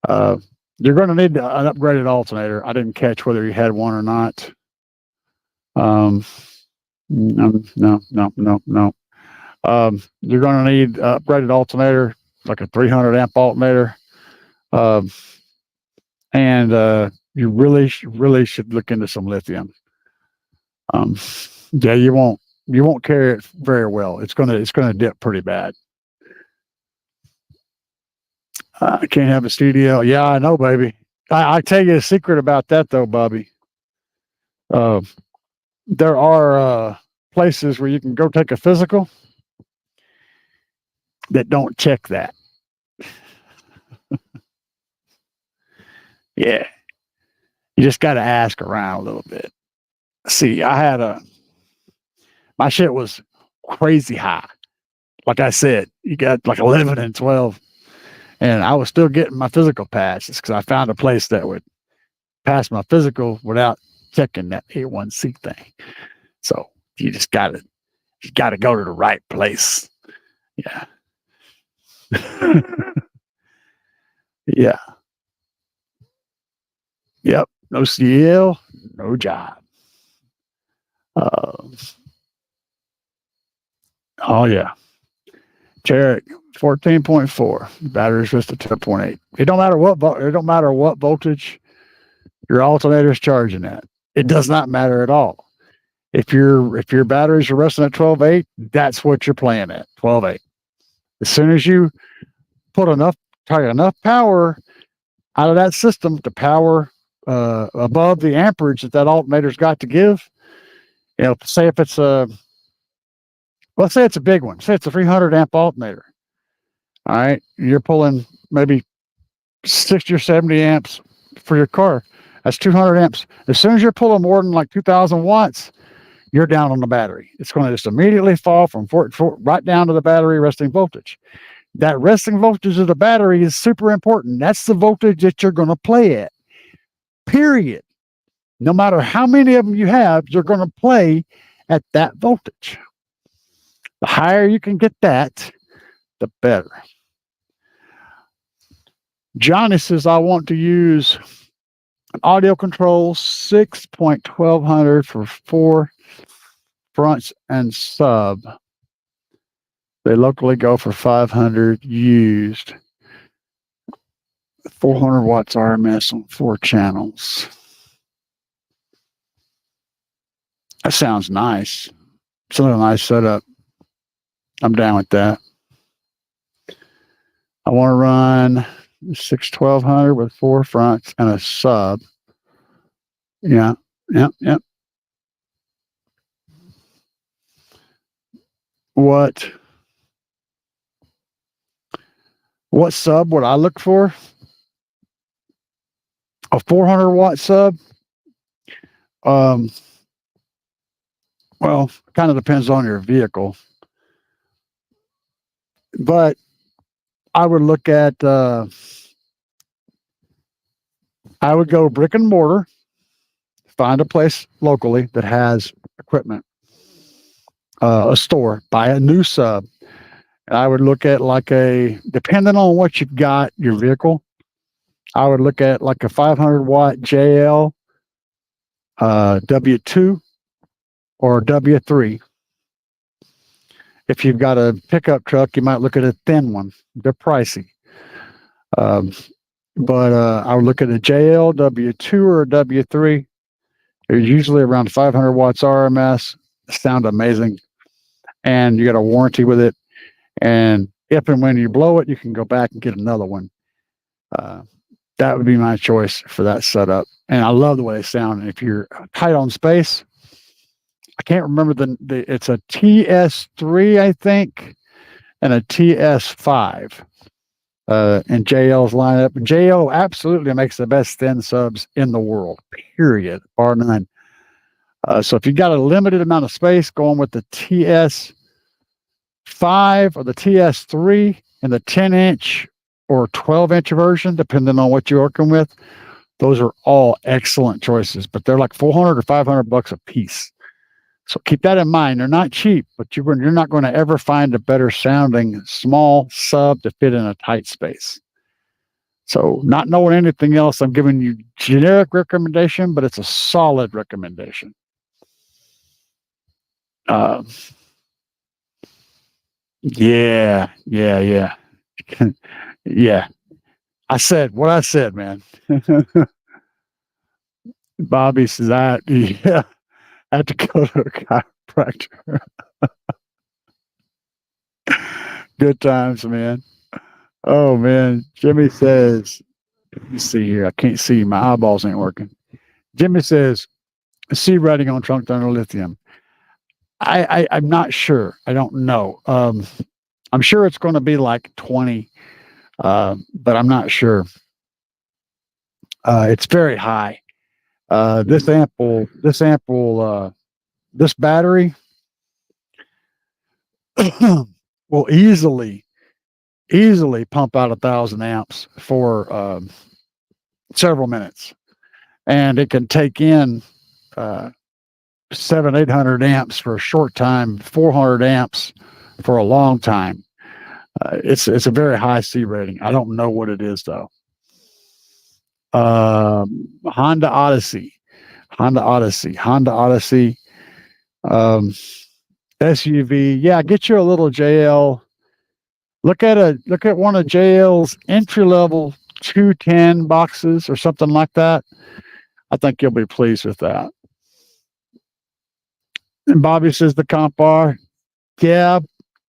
You're going to need an upgraded alternator. I didn't catch whether you had one or not. No, no, no, no, no. You're going to need upgraded alternator, like a 300 amp alternator. And you really should look into some lithium. Yeah, you won't carry it very well. It's gonna dip pretty bad. I can't have a CDL. Yeah, I know, baby. I tell you a secret about that though, Bobby. There are places where you can go take a physical that don't check that. Yeah, you just got to ask around a little bit. See, my shit was crazy high. Like I said, you got like 11 and 12, and I was still getting my physical passes because I found a place that would pass my physical without checking that A1C thing. So you gotta go to the right place. Yeah. Yeah. Yep. No CL, no job. Oh yeah. Jarek, 14.4. Battery's just a 10.8. It don't matter what voltage your alternator is charging at. It does not matter at all. If your batteries are resting at 12.8, that's what you're playing at, 12.8. As soon as you put enough power out of that system to power above the amperage that alternator's got to give, say if it's let's say it's a big one, say it's a 300 amp alternator. All right, you're pulling maybe 60 or 70 amps for your car. That's 200 amps. As soon as you're pulling more than like 2,000 watts, you're down on the battery. It's going to just immediately fall from right down to the battery resting voltage. That resting voltage of the battery is super important. That's the voltage that you're going to play at, period. No matter how many of them you have, you're going to play at that voltage. The higher you can get that, the better. Johnny says, I want to use an audio control 6.1200 for 4 fronts and sub. They locally go for 500 used. 400 watts RMS on 4 channels. That sounds nice. It's a nice setup. I'm down with that. I want to run 61200 with 4 fronts and a sub. Yeah. What sub would I look for? A 400 watt sub? Well, kind of depends on your vehicle. But I would look at I would go brick and mortar, find a place locally that has equipment, a store, buy a new sub. And I would look at depending on what you've got, your vehicle, I would look at like a 500 watt JL W2 or W3. If you've got a pickup truck, you might look at a thin one. They're pricey. But I would look at a JL W2 or a W3. They're usually around 500 watts RMS. Sound amazing. And you got a warranty with it. And if and when you blow it, you can go back and get another one. That would be my choice for that setup. And I love the way they sound. And if you're tight on space, I can't remember it's a TS3, I think, and a TS5. And JL's lineup. JL absolutely makes the best thin subs in the world, period, bar none. So if you've got a limited amount of space, going with the TS5 or the TS3 and the 10-inch or 12-inch version, depending on what you're working with, those are all excellent choices, but they're like $400 or $500 a piece. So keep that in mind. They're not cheap, but you're not going to ever find a better sounding small sub to fit in a tight space. So not knowing anything else, I'm giving you generic recommendation, but it's a solid recommendation. Uh, yeah, yeah, yeah, yeah. I said what I said, man. Bobby says, "I yeah, I have to go to a chiropractor." Good times, man. Oh man, Jimmy says, "Let me see here. I can't see. My eyeballs ain't working." Jimmy says, "C writing on trunk thunder lithium." I'm not sure. I don't know. I'm sure it's going to be like 20, but I'm not sure. It's very high. This battery will easily pump out 1,000 amps for several minutes, and it can take in uh, 800 amps for a short time, 400 amps for a long time. It's a very high C rating. I don't know what it is though. Honda Odyssey, Honda Odyssey, um, SUV. Yeah, get you a little JL. Look at one of JL's entry level 210 boxes or something like that. I think you'll be pleased with that. And Bobby says the comp bar. Yeah,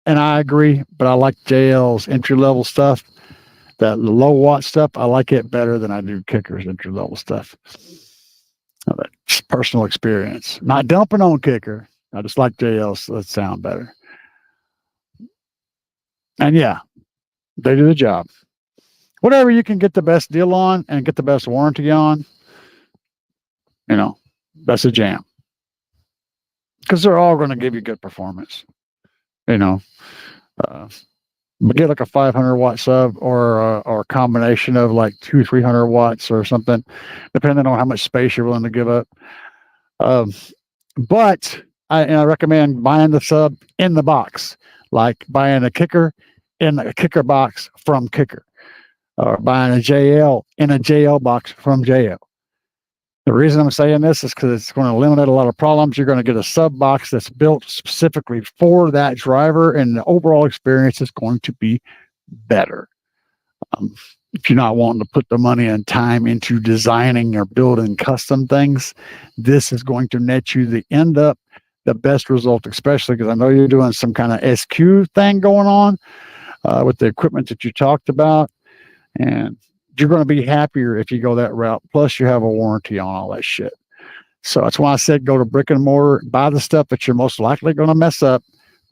and I agree, but I like JL's entry level stuff. That low watt stuff, I like it better than I do Kicker's entry level stuff. Just personal experience. Not dumping on Kicker. I just like JL's. That sound better. And yeah, they do the job. Whatever you can get the best deal on and get the best warranty on, that's a jam. Because they're all going to give you good performance. Uh, but get like a 500-watt sub or a combination of like 300 watts or something, depending on how much space you're willing to give up. But I recommend buying the sub in the box, like buying a Kicker in a Kicker box from Kicker, or buying a JL in a JL box from JL. The reason I'm saying this is because it's going to eliminate a lot of problems. You're going to get a sub box that's built specifically for that driver, and the overall experience is going to be better. If you're not wanting to put the money and time into designing or building custom things, this is going to net you the best result, especially because I know you're doing some kind of SQ thing going on with the equipment that you talked about. And you're going to be happier if you go that route. Plus, you have a warranty on all that shit. So that's why I said go to brick and mortar, buy the stuff that you're most likely going to mess up,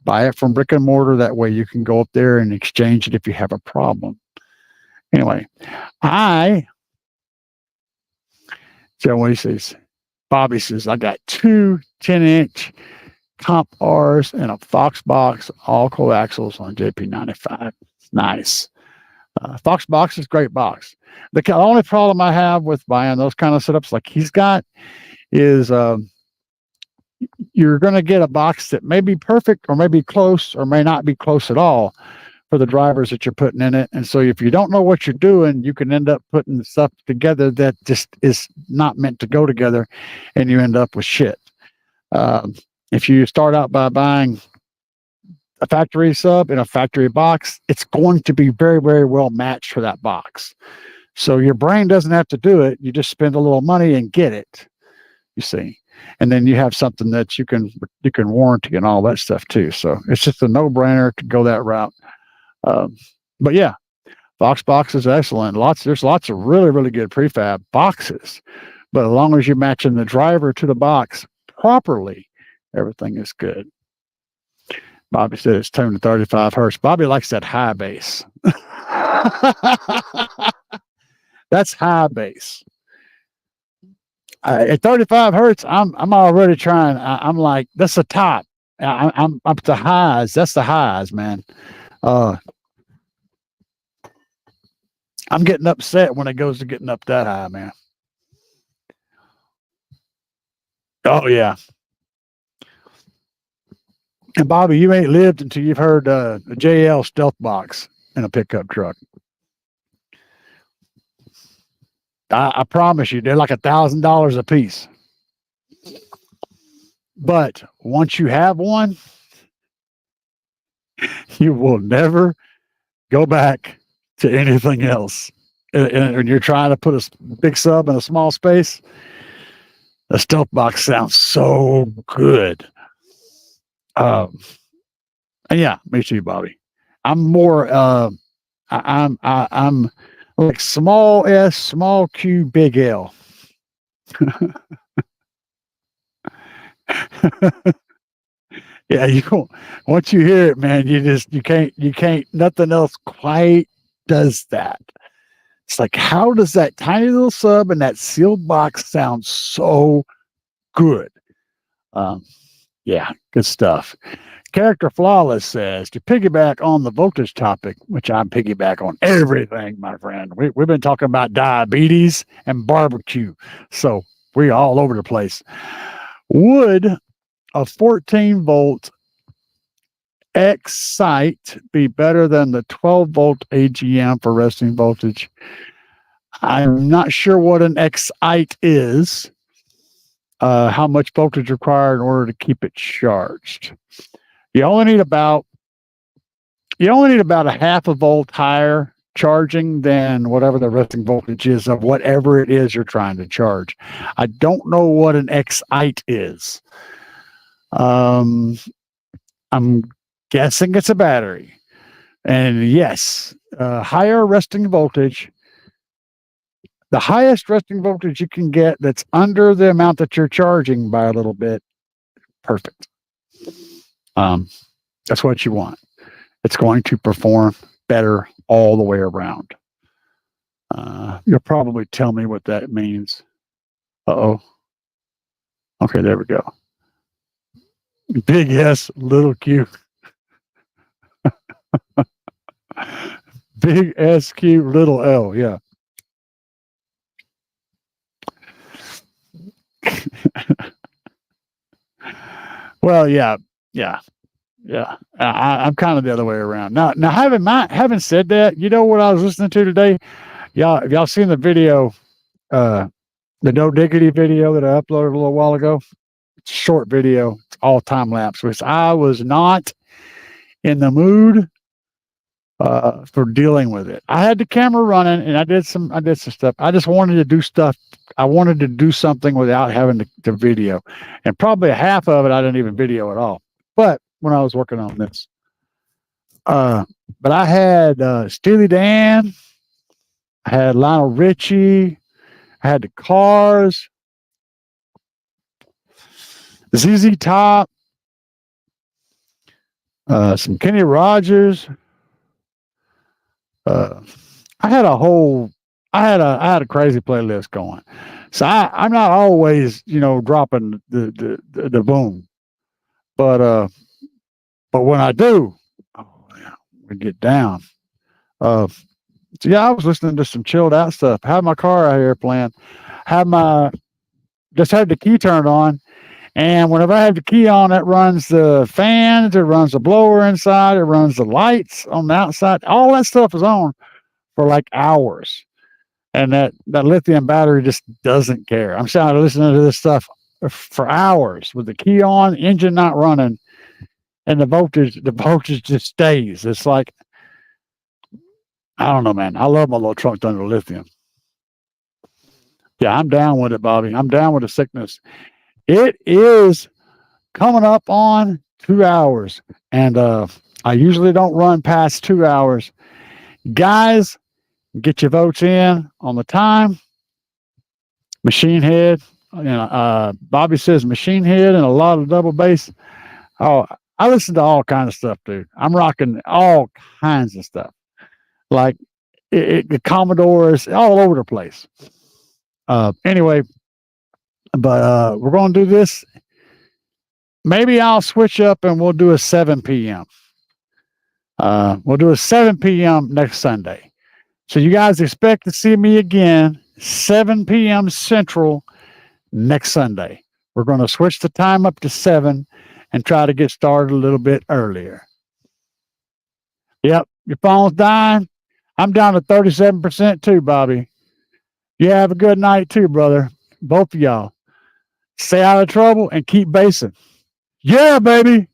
buy it from brick and mortar. That way you can go up there and exchange it if you have a problem. Anyway, so what he says, Bobby says, I got 2 10-inch comp R's and a Fox-Box, all coaxials on JP95. Nice. Fox-Box is a great box. The only problem I have with buying those kind of setups like he's got is you're going to get a box that may be perfect or may be close or may not be close at all for the drivers that you're putting in it. And so if you don't know what you're doing, you can end up putting stuff together that just is not meant to go together, and you end up with shit. If you start out by buying a factory sub in a factory box, it's going to be very, very well matched for that box. So your brain doesn't have to do it. You just spend a little money and get it, you see. And then you have something that you can warranty and all that stuff too. So it's just a no-brainer to go that route. But yeah, Fox-Box is excellent. There's lots of really, really good prefab boxes. But as long as you're matching the driver to the box properly, everything is good. Bobby said it's tuned to 35 hertz. Bobby likes that high bass. That's high bass. At 35 hertz, I'm already trying. I'm like, that's the top. I'm up to highs. That's the highs, man. I'm getting upset when it goes to getting up that high, man. Oh yeah. And Bobby, you ain't lived until you've heard a JL stealth box in a pickup truck. I promise you, they're like $1,000 a piece. But once you have one, you will never go back to anything else. And you're trying to put a big sub in a small space, the stealth box sounds so good. And yeah, me too, Bobby. I'm more I'm like small S, small Q, big L. Yeah, once you hear it, man, you can't nothing else quite does that. It's like, how does that tiny little sub and that sealed box sound so good? Yeah, good stuff. Character Flawless says, to piggyback on the voltage topic, which I'm piggyback on everything, my friend. We've been talking about diabetes and barbecue. So we're all over the place. Would a 14-volt Excite be better than the 12-volt AGM for resting voltage? I'm not sure what an Excite is. How much voltage required in order to keep it charged? You only need about a half a volt higher charging than whatever the resting voltage is of whatever it is you're trying to charge. I don't know what an Excite is. I'm guessing it's a battery. And yes, higher resting voltage. The highest resting voltage you can get that's under the amount that you're charging by a little bit, perfect. That's what you want. It's going to perform better all the way around. You'll probably tell me what that means. Uh-oh. Okay, there we go. Big S, little Q. Big SQ, little L, yeah. Well, yeah. I'm kind of the other way around. Now, having said that, you know what I was listening to today? Have y'all seen the video, the No Diggity video that I uploaded a little while ago? It's a short video. It's all time lapse, which I was not in the mood for dealing with it. I had the camera running and I did some stuff. I just wanted to do stuff. I wanted to do something without having to video. And probably half of it I didn't even video at all. But when I was working on this. But I had Steely Dan, I had Lionel Richie, I had the Cars, ZZ Top, some Kenny Rogers. I had a crazy playlist going. So I'm not always, dropping the boom. But when I do, we get down. So yeah, I was listening to some chilled out stuff. Had my car out here playing. Just had the key turned on. And whenever I have the key on, it runs the fans, it runs the blower inside, it runs the lights on the outside. All that stuff is on for like hours. And that lithium battery just doesn't care. I'm listening to this stuff for hours with the key on, engine not running, and the voltage just stays. It's like, I don't know, man. I love my little trunk under lithium. Yeah, I'm down with it, Bobby. I'm down with the sickness. It is coming up on 2 hours, and I usually don't run past 2 hours. Guys, get your votes in on the time. Machine Head. Bobby says Machine Head and a lot of double bass. Oh, I listen to all kinds of stuff, dude. I'm rocking all kinds of stuff. Like the Commodores, all over the place. Anyway, but we're going to do this. Maybe I'll switch up and we'll do a 7 p.m. We'll do a 7 p.m. next Sunday. So you guys expect to see me again, 7 p.m. Central next Sunday. We're going to switch the time up to 7 and try to get started a little bit earlier. Yep, your phone's dying. I'm down to 37% too, Bobby. You have a good night too, brother. Both of y'all. Stay out of trouble and keep basing. Yeah, baby.